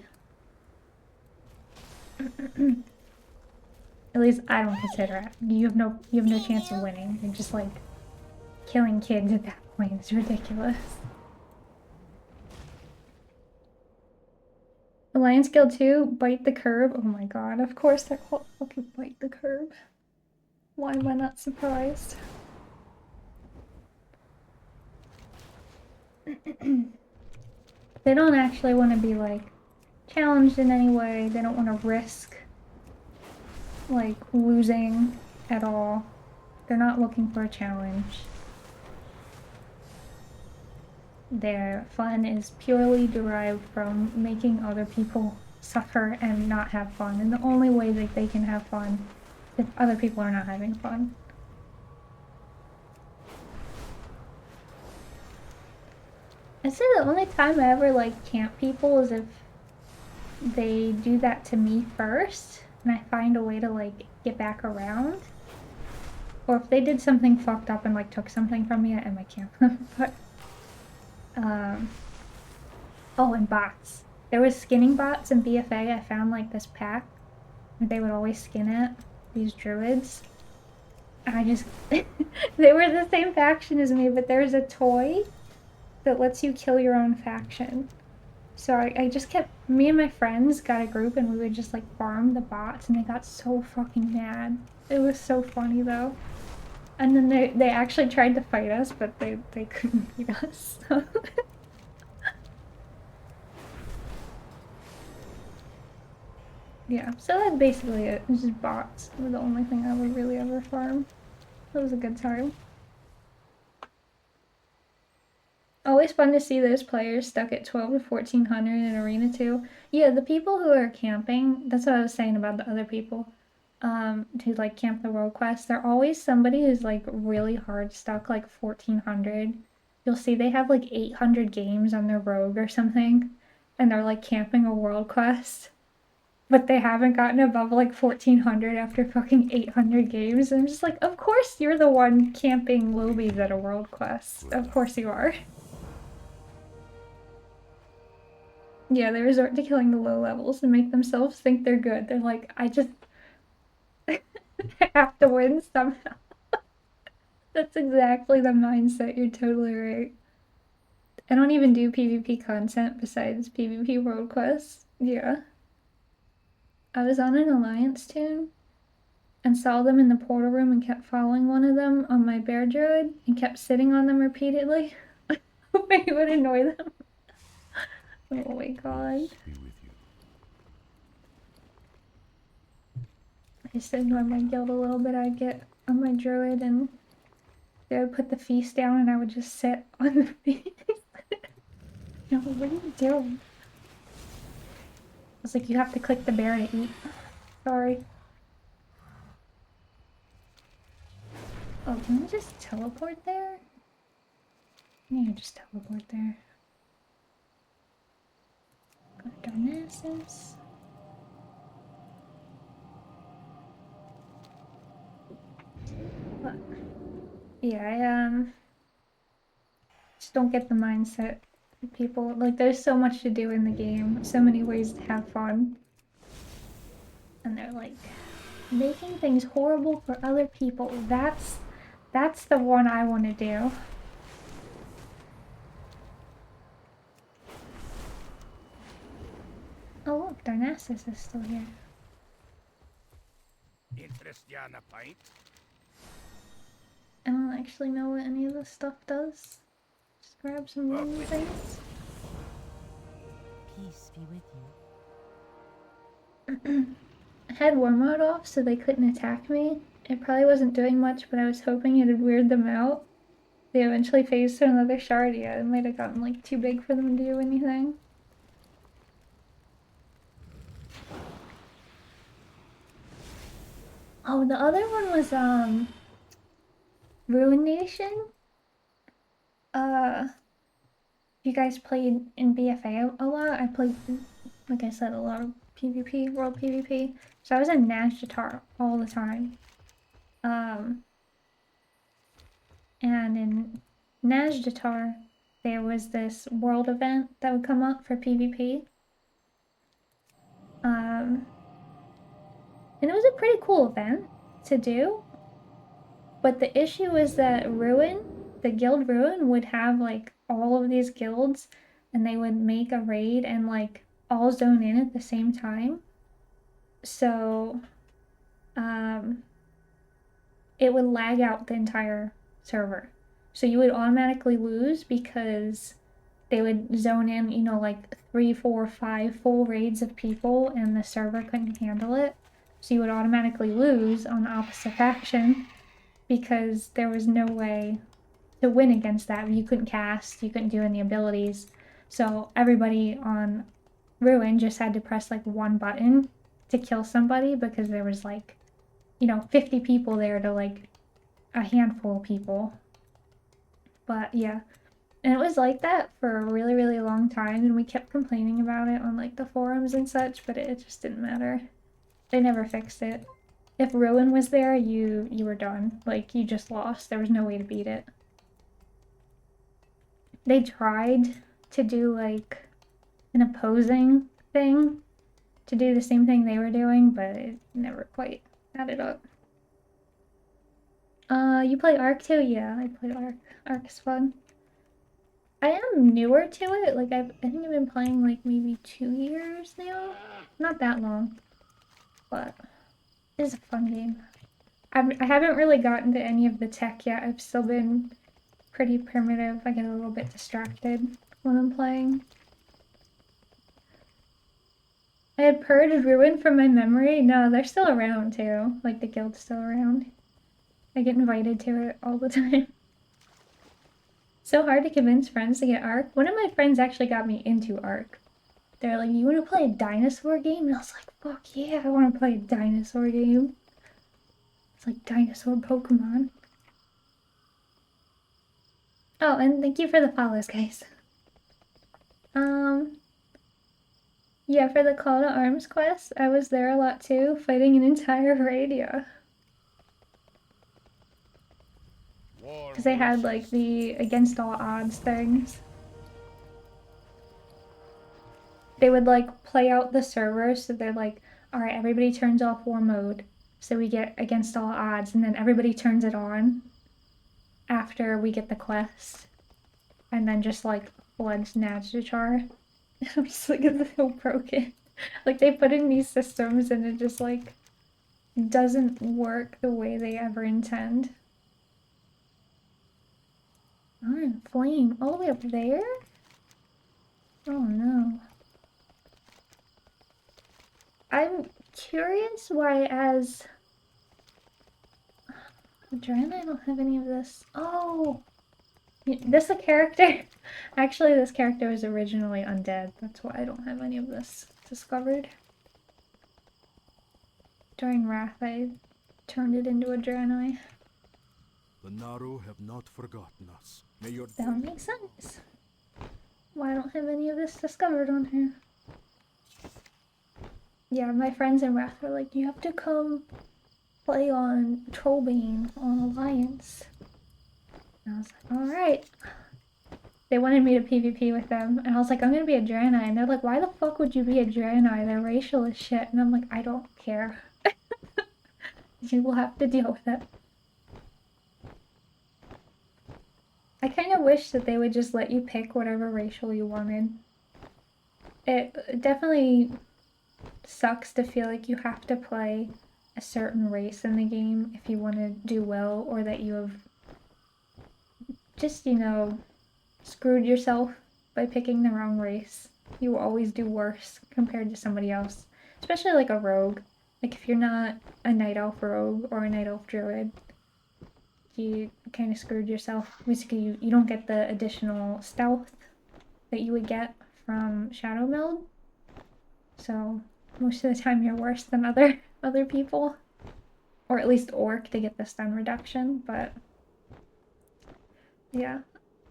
At least I don't consider it. You have no chance of winning. You're just like killing kids at that point. It's ridiculous. Alliance Guild 2, bite the curb. Oh my god, of course they're called fucking bite the curb. Why am I not surprised? They don't actually want to be like challenged in any way. They don't want to risk like losing at all. They're not looking for a challenge. Their fun is purely derived from making other people suffer and not have fun. And the only way that they can have fun is if other people are not having fun. I'd say the only time I ever like camp people is if they do that to me first and I find a way to like get back around. Or if they did something fucked up and like took something from me, I might camp them. But oh, and bots. There was skinning bots in BFA. I found like this pack where they would always skin it, these druids. And I just they were the same faction as me, but there's a toy that lets you kill your own faction. So I just kept, me and my friends got a group and we would just like farm the bots and they got so fucking mad. It was so funny though. And then they actually tried to fight us, but they couldn't beat us. So. Yeah, so that's basically it. It's just bots were the only thing I would really ever farm. It was a good time. Always fun to see those players stuck at 12 to 1400 in Arena 2. Yeah, the people who are camping, that's what I was saying about the other people, who like camp the world quest, they're always somebody who's like really hard stuck, like 1400. You'll see they have like 800 games on their rogue or something, and they're like camping a world quest. But they haven't gotten above like 1400 after fucking 800 games. And I'm just like, of course you're the one camping lobies at a world quest. Of course you are. Yeah, they resort to killing the low levels and make themselves think they're good. They're like, I just have to win somehow. That's exactly the mindset. You're totally right. I don't even do PvP content besides PvP world quests. Yeah. I was on an alliance toon and saw them in the portal room and kept following one of them on my bear druid and kept sitting on them repeatedly. Hoping it would annoy them. Oh my god. I used to annoy my guild a little bit. I'd get on my druid and they would put the feast down and I would just sit on the feast. No, what are you doing? I was like, you have to click the bear to eat. Sorry. Oh, can we just teleport there? Yeah, just teleport there. Got Darnassus. But yeah, I just don't get the mindset. People, like, there's so much to do in the game, so many ways to have fun. And they're like, making things horrible for other people. That's the one I want to do. Oh look, Darnassus is still here. Interest ya in a pint? I don't actually know what any of this stuff does. Just grab some random things. Peace be with you. I had war mode off so they couldn't attack me. It probably wasn't doing much, but I was hoping it'd weird them out. They eventually phased to another shard. Yeah, it might have gotten like too big for them to do anything. Oh, the other one was Ruination. You guys played in BFA a lot. I played, like I said, a lot of PvP, world PvP. So I was in Nazjatar all the time. And in Nazjatar, there was this world event that would come up for PvP. And it was a pretty cool event to do. But the issue is that Ruin, the guild Ruin, would have like all of these guilds and they would make a raid and like all zone in at the same time. So it would lag out the entire server. So you would automatically lose because they would zone in, like 3, 4, 5 full raids of people and the server couldn't handle it. So you would automatically lose on the opposite faction because there was no way to win against that. You couldn't cast, you couldn't do any abilities. So everybody on Ruin just had to press like one button to kill somebody because there was like, you know, 50 people there to like a handful of people. But yeah, and it was like that for a really, really long time, and we kept complaining about it on like the forums and such, but it just didn't matter. They never fixed it. If Ruin was there, you were done. Like, you just lost. There was no way to beat it. They tried to do like an opposing thing to do the same thing they were doing, but it never quite added up. You play Ark too? Yeah, I play Ark. Ark is fun. I am newer to it. Like, I think I've been playing like maybe 2 years now. Not that long, but it is a fun game. I haven't really gotten to any of the tech yet. I've still been pretty primitive. I get a little bit distracted when I'm playing. I had purged Ruin from my memory. No, they're still around too. Like, the guild's still around. I get invited to it all the time. So hard to convince friends to get Ark. One of my friends actually got me into Ark. They're like, you want to play a dinosaur game? And I was like, fuck yeah, I want to play a dinosaur game. It's like dinosaur Pokemon. Oh, and thank you for the follows, guys. Yeah, for the Call to Arms quest, I was there a lot too, fighting an entire raid, yeah. Because they had like the against all odds things. They would like play out the servers, so they're like, alright, everybody turns off war mode, so we get against all odds, and then everybody turns it on after we get the quest. And then just like floods Nadjatar. I'm just like, it's so broken. Like, they put in these systems and it just like doesn't work the way they ever intend. Iron Flame all the way up there? Oh no. I'm curious why as Adren I don't have any of this. Oh! This a character? Actually, this character was originally undead. That's why I don't have any of this discovered. During Wrath, I turned it into a Draenei. The Naru have not forgotten us. May your That makes sense. Why I don't have any of this discovered on here. Yeah, my friends in Wrath were like, you have to come play on Trollbane on Alliance. And I was like, alright. They wanted me to PvP with them, and I was like, I'm gonna be a Draenei. And they're like, why the fuck would you be a Draenei? They're racial as shit. And I'm like, I don't care. You will have to deal with it. I kind of wish that they would just let you pick whatever racial you wanted. It definitely sucks to feel like you have to play a certain race in the game if you want to do well, or that you have just, you know, screwed yourself by picking the wrong race. You will always do worse compared to somebody else. Especially like a rogue. Like, if you're not a night elf rogue or a night elf druid, you kind of screwed yourself. Basically, you don't get the additional stealth that you would get from Shadow Meld. So most of the time you're worse than other people. Or at least Orc to get the stun reduction, but yeah.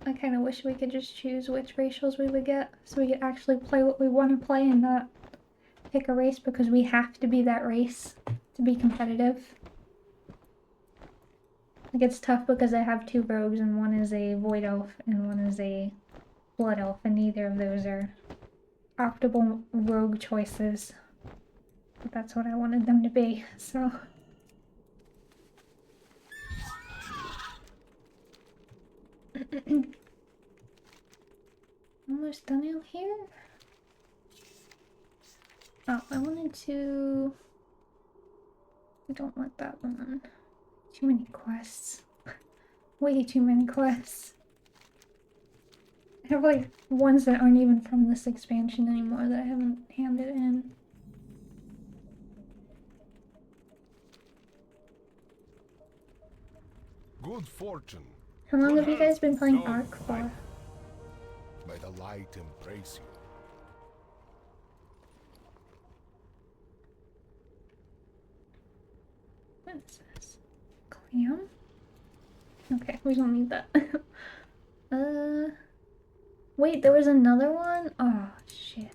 I kind of wish we could just choose which racials we would get, so we could actually play what we want to play and not pick a race because we have to be that race to be competitive. Like, it's tough because I have 2 rogues, and one is a void elf and one is a blood elf, and neither of those are optimal rogue choices. But that's what I wanted them to be, so... Almost done out here? Oh, I wanted to... I don't want that one. Too many quests. Way too many quests. I have like ones that aren't even from this expansion anymore that I haven't handed in. Good fortune. How long Good have you guys health, been playing no Ark for? life. May the light embrace you. What is this? Clam? Okay, we don't need that. Wait, there was another one? Oh, shit.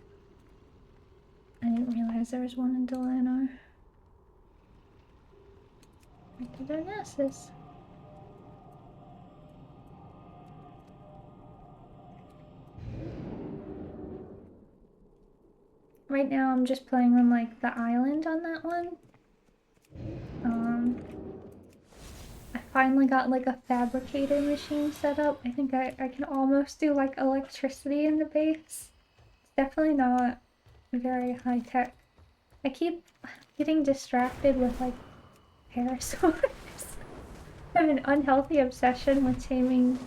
I didn't realize there was one in Delano. Where did our Nessus? Right now I'm just playing on like the island on that one. I finally got like a fabricator machine set up. I think I can almost do like electricity in the base. It's definitely not very high tech. I keep getting distracted with like parasaurs. I have an unhealthy obsession with taming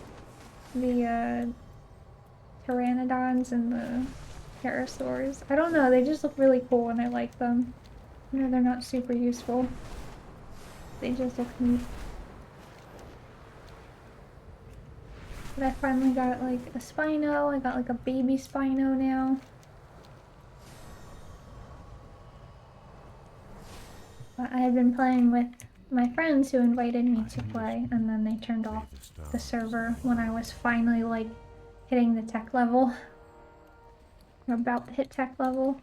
the pteranodons and the parasaurs. I don't know, they just look really cool and I like them. You know, they're not super useful. They just look neat. But I finally got like a Spino. I got like a baby Spino now. But I had been playing with my friends who invited me to play, and then they turned off the server when I was finally like hitting the tech level. Or about to hit tech level.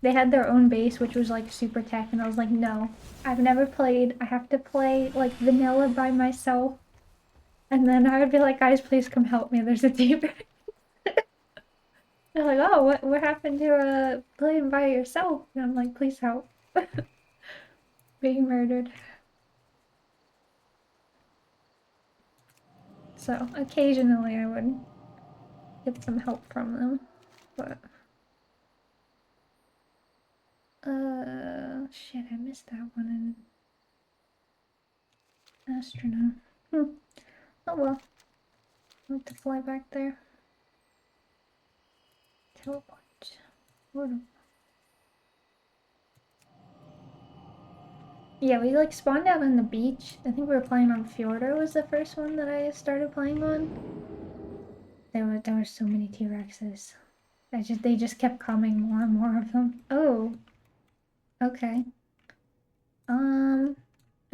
They had their own base, which was like super tech, and I was like, no, I've never played. I have to play like vanilla by myself. And then I would be like, guys, please come help me. There's a demon. They're like, oh, what happened to playing by yourself? And I'm like, please help. Being murdered. So occasionally I would get some help from them, but shit, I missed that one in Astronaut. Oh well. I'll have to fly back there. Teleport. Where? Yeah, we like spawned out on the beach. I think we were playing on Fjordo was the first one that I started playing on. There were so many T-Rexes. They just kept coming, more and more of them. Oh. Okay. I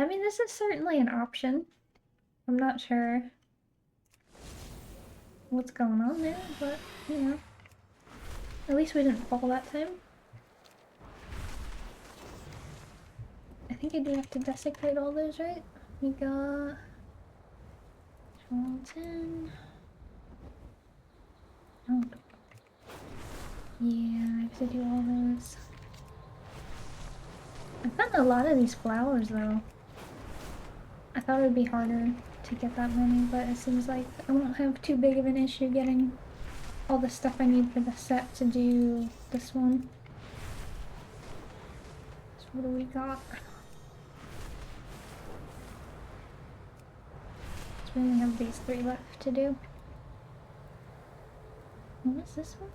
mean, this is certainly an option. I'm not sure what's going on there, but you know. At least we didn't fall that time. I think I do have to desecrate all those, right? We got 10. Oh. Yeah, I have to do all those. I found a lot of these flowers though. I thought it would be harder to get that many, but it seems like I won't have too big of an issue getting all the stuff I need for the set to do this one. So what do we got? So we only have these 3 left to do. What is this one?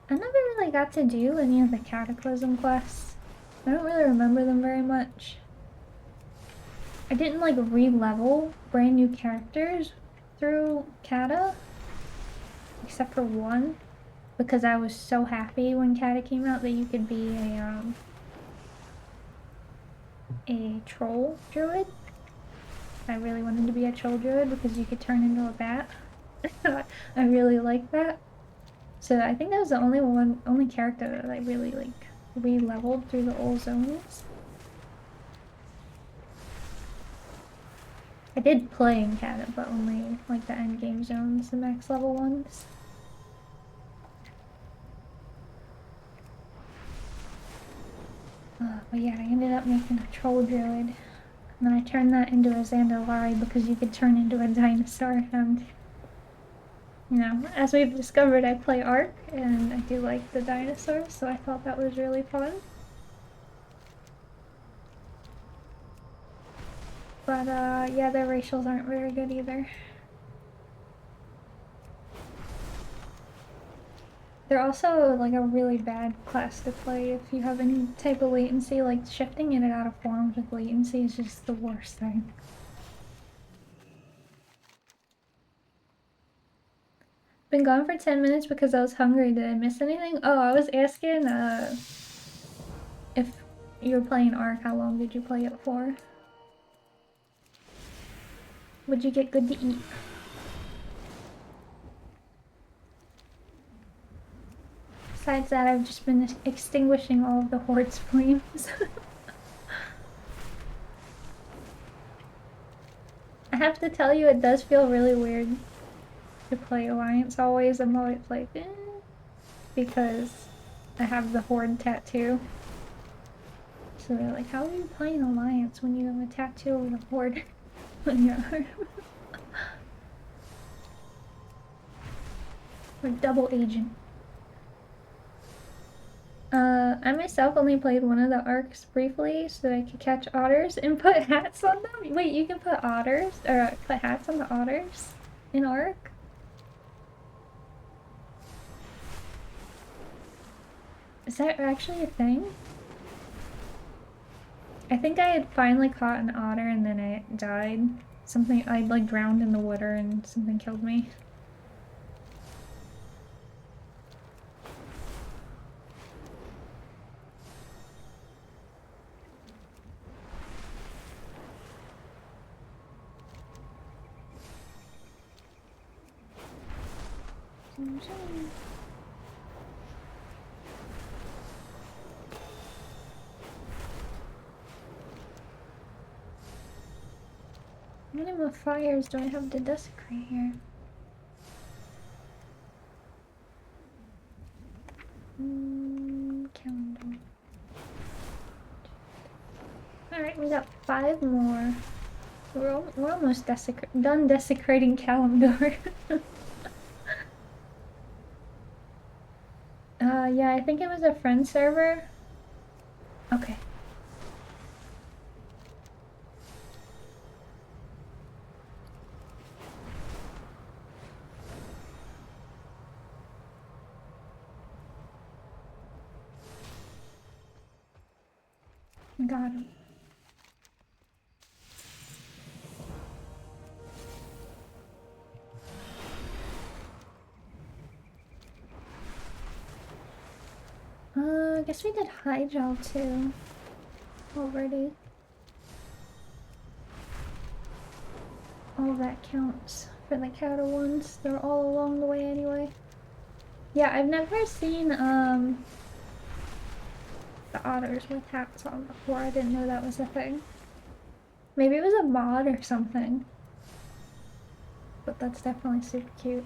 I never really got to do any of the Cataclysm quests. I don't really remember them very much. I didn't like re-level brand new characters through Kata, except for one, because I was so happy when Kata came out that you could be a troll druid. I really wanted to be a troll druid because you could turn into a bat. I really like that. So I think that was the only character that I really like re-leveled through the old zones. I did play in Kata, but only like the end game zones, the max level ones. But yeah, I ended up making a troll druid. And then I turned that into a Zandalari because you could turn into a dinosaur, and you know, as we've discovered, I play Ark, and I do like the dinosaurs, so I thought that was really fun. But, yeah, their racials aren't very good either. They're also like a really bad class to play if you have any type of latency. Like shifting in and out of forms with latency is just the worst thing. Been gone for 10 minutes because I was hungry. Did I miss anything? Oh, I was asking if you were playing Ark, how long did you play it for? Would you get good to eat? Besides that, I've just been extinguishing all of the Horde's flames. I have to tell you, it does feel really weird to play Alliance always. I'm always like, eh, because I have the Horde tattoo. So they're like, how are you playing Alliance when you have a tattoo of the Horde on your arm? Or double agent. I myself only played one of the arcs briefly so that I could catch otters and put hats on them. Wait, you can put otters, or put hats on the otters in Ark? Is that actually a thing? I think I had finally caught an otter and then it died. Something, I like drowned in the water and something killed me. How many more fires do I have to desecrate here? Calendar. Alright, we got 5 more. We're almost done desecrating Calendar. Yeah, I think it was a friend server. Okay. Got him. I guess we did high gel too already. All that counts for the counter ones. They're all along the way anyway. Yeah, I've never seen the otters with hats on before. I didn't know that was a thing. Maybe it was a mod or something. But that's definitely super cute.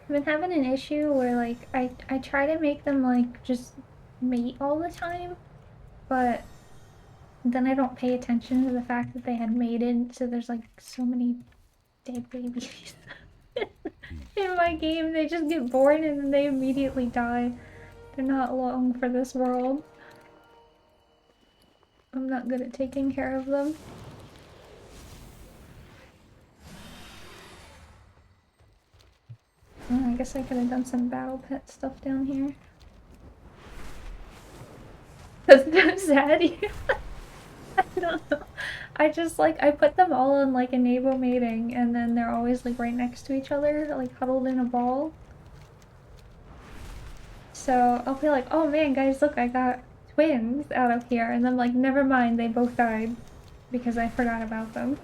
I've been having an issue where like I try to make them like just mate all the time, but then I don't pay attention to the fact that they had mated, so there's like so many dead babies in my game. They just get born and then they immediately die. They're not long for this world. I'm not good at taking care of them. Oh, I guess I could have done some battle pet stuff down here. Doesn't that sad you? I don't know. I just like, I put them all on like enable mating and then they're always like right next to each other, like huddled in a ball. So I'll be like, oh man guys, look, I got twins out of here, and then like, never mind, they both died because I forgot about them.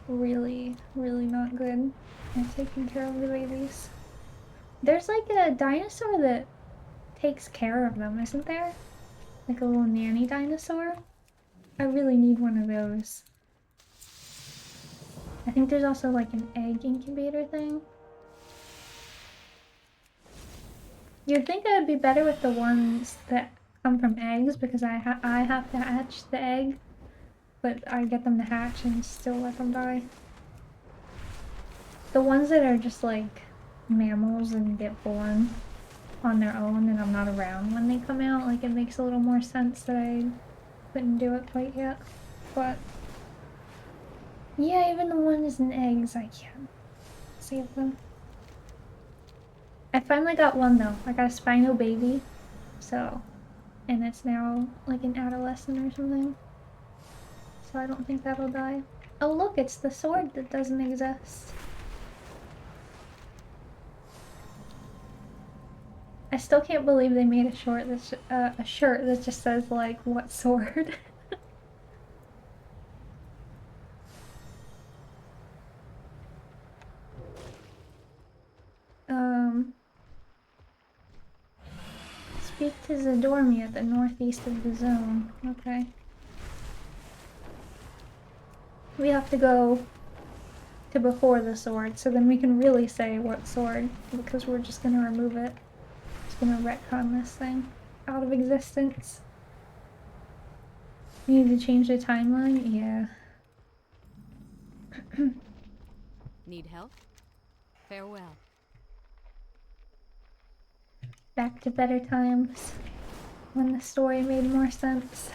Really, really not good at taking care of the babies. There's like a dinosaur that takes care of them, isn't there? Like a little nanny dinosaur? I really need one of those. I think there's also like an egg incubator thing. You'd think I would be better with the ones that come from eggs because I have to hatch the egg, but I get them to hatch and still let them die. The ones that are just like mammals and get born on their own and I'm not around when they come out, like it makes a little more sense that I couldn't do it quite yet. But yeah, even the ones in eggs, I can't save them. I finally got one though. I got a Spino baby, so, and it's now like an adolescent or something. So I don't think that'll die. Oh look, it's the sword that doesn't exist. I still can't believe they made a shirt that just says like, what sword? Speak to Zadormi at the northeast of the zone. Okay. We have to go to before the sword, so then we can really say what sword, because we're just gonna remove it. Just gonna retcon this thing out of existence. We need to change the timeline? Yeah. Need help? Farewell. Back to better times, when the story made more sense.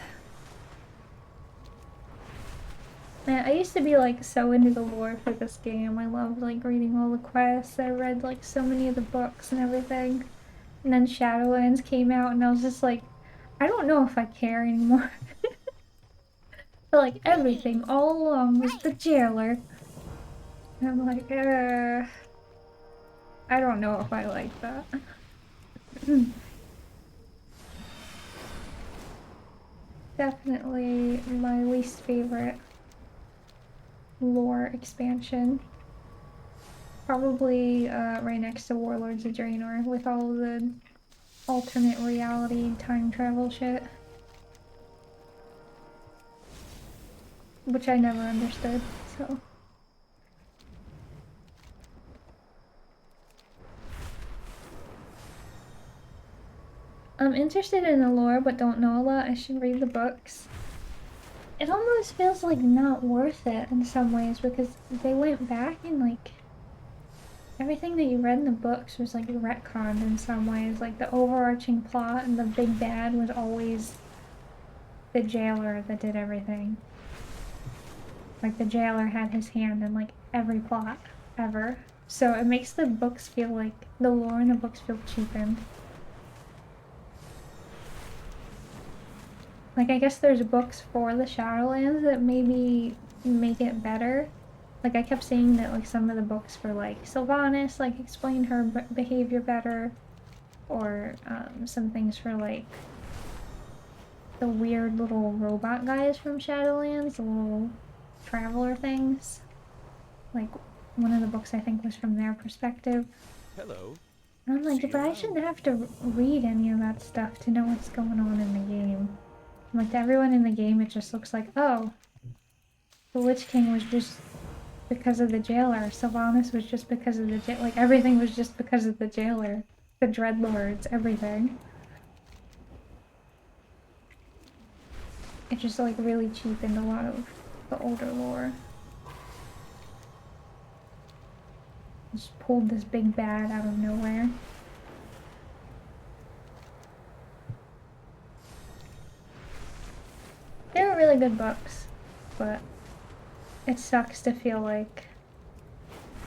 Man, I used to be like so into the lore for this game. I loved like reading all the quests. I read like so many of the books and everything. And then Shadowlands came out and I was just like, I don't know if I care anymore. But like everything all along was the jailer. And I'm like, I don't know if I like that. Definitely my least favorite lore expansion. Probably right next to Warlords of Draenor with all of the alternate reality time travel shit. Which I never understood, so. I'm interested in the lore but don't know a lot. I should read the books. It almost feels like not worth it in some ways because they went back and like everything that you read in the books was like retconned in some ways. Like the overarching plot and the big bad was always the jailer that did everything. Like the jailer had his hand in like every plot ever. So it makes the books feel like the lore in the books feel cheapened. Like, I guess there's books for the Shadowlands that maybe make it better. Like, I kept seeing that, like, some of the books for, like, Sylvanas, like, explain her behavior better. Or, some things for, like, the weird little robot guys from Shadowlands, the little traveler things. Like, one of the books, I think, was from their perspective. Hello. And I'm like, but I shouldn't have to read any of that stuff to know what's going on in the game. Like, to everyone in the game, it just looks like, oh, the Lich King was just because of the jailer. Sylvanas was just because of the jailer. Like, everything was just because of the jailer. The Dreadlords, everything. It just, like, really cheapened a lot of the older lore. Just pulled this big bad out of nowhere. They were really good books, but it sucks to feel like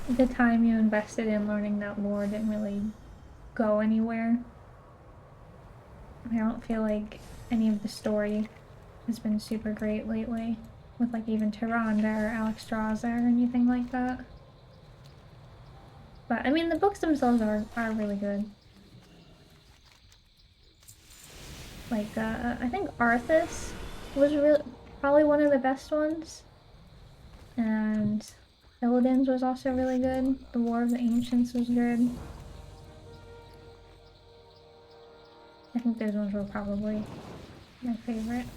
the time you invested in learning that lore didn't really go anywhere. I don't feel like any of the story has been super great lately, with like even Tyrande or Alexstrasza or anything like that. But I mean, the books themselves are really good. Like, I think Arthas was probably one of the best ones, and Illidan's was also really good. The War of the Ancients was good. I think those ones were probably my favorite.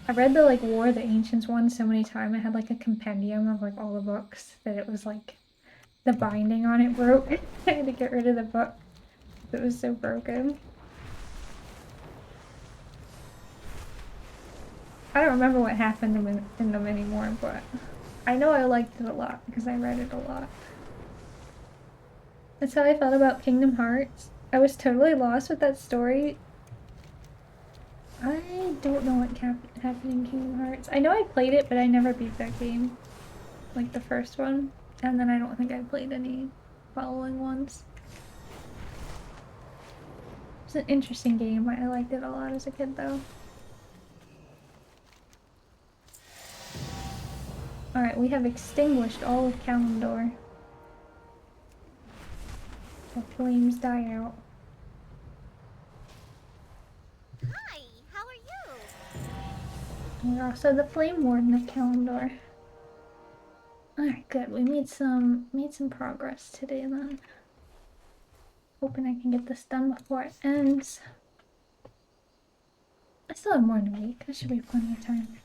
I read the like War of the Ancients one so many times. I had like a compendium of like all the books that it was like the binding on it broke. I had to get rid of the book. It was so broken. I don't remember what happened in them anymore, but I know I liked it a lot because I read it a lot. That's how I felt about Kingdom Hearts. I was totally lost with that story. I don't know what happened in Kingdom Hearts. I know I played it, but I never beat that game. Like the first one. And then I don't think I played any following ones. It's an interesting game. I liked it a lot as a kid, though. Alright, we have extinguished all of Kalimdor. The flames die out. Hi, how are you? And we're also the Flame Warden of Kalimdor. Alright, good. We made some progress today then. Hoping I can get this done before it ends. I still have more than a week. That should be plenty of time.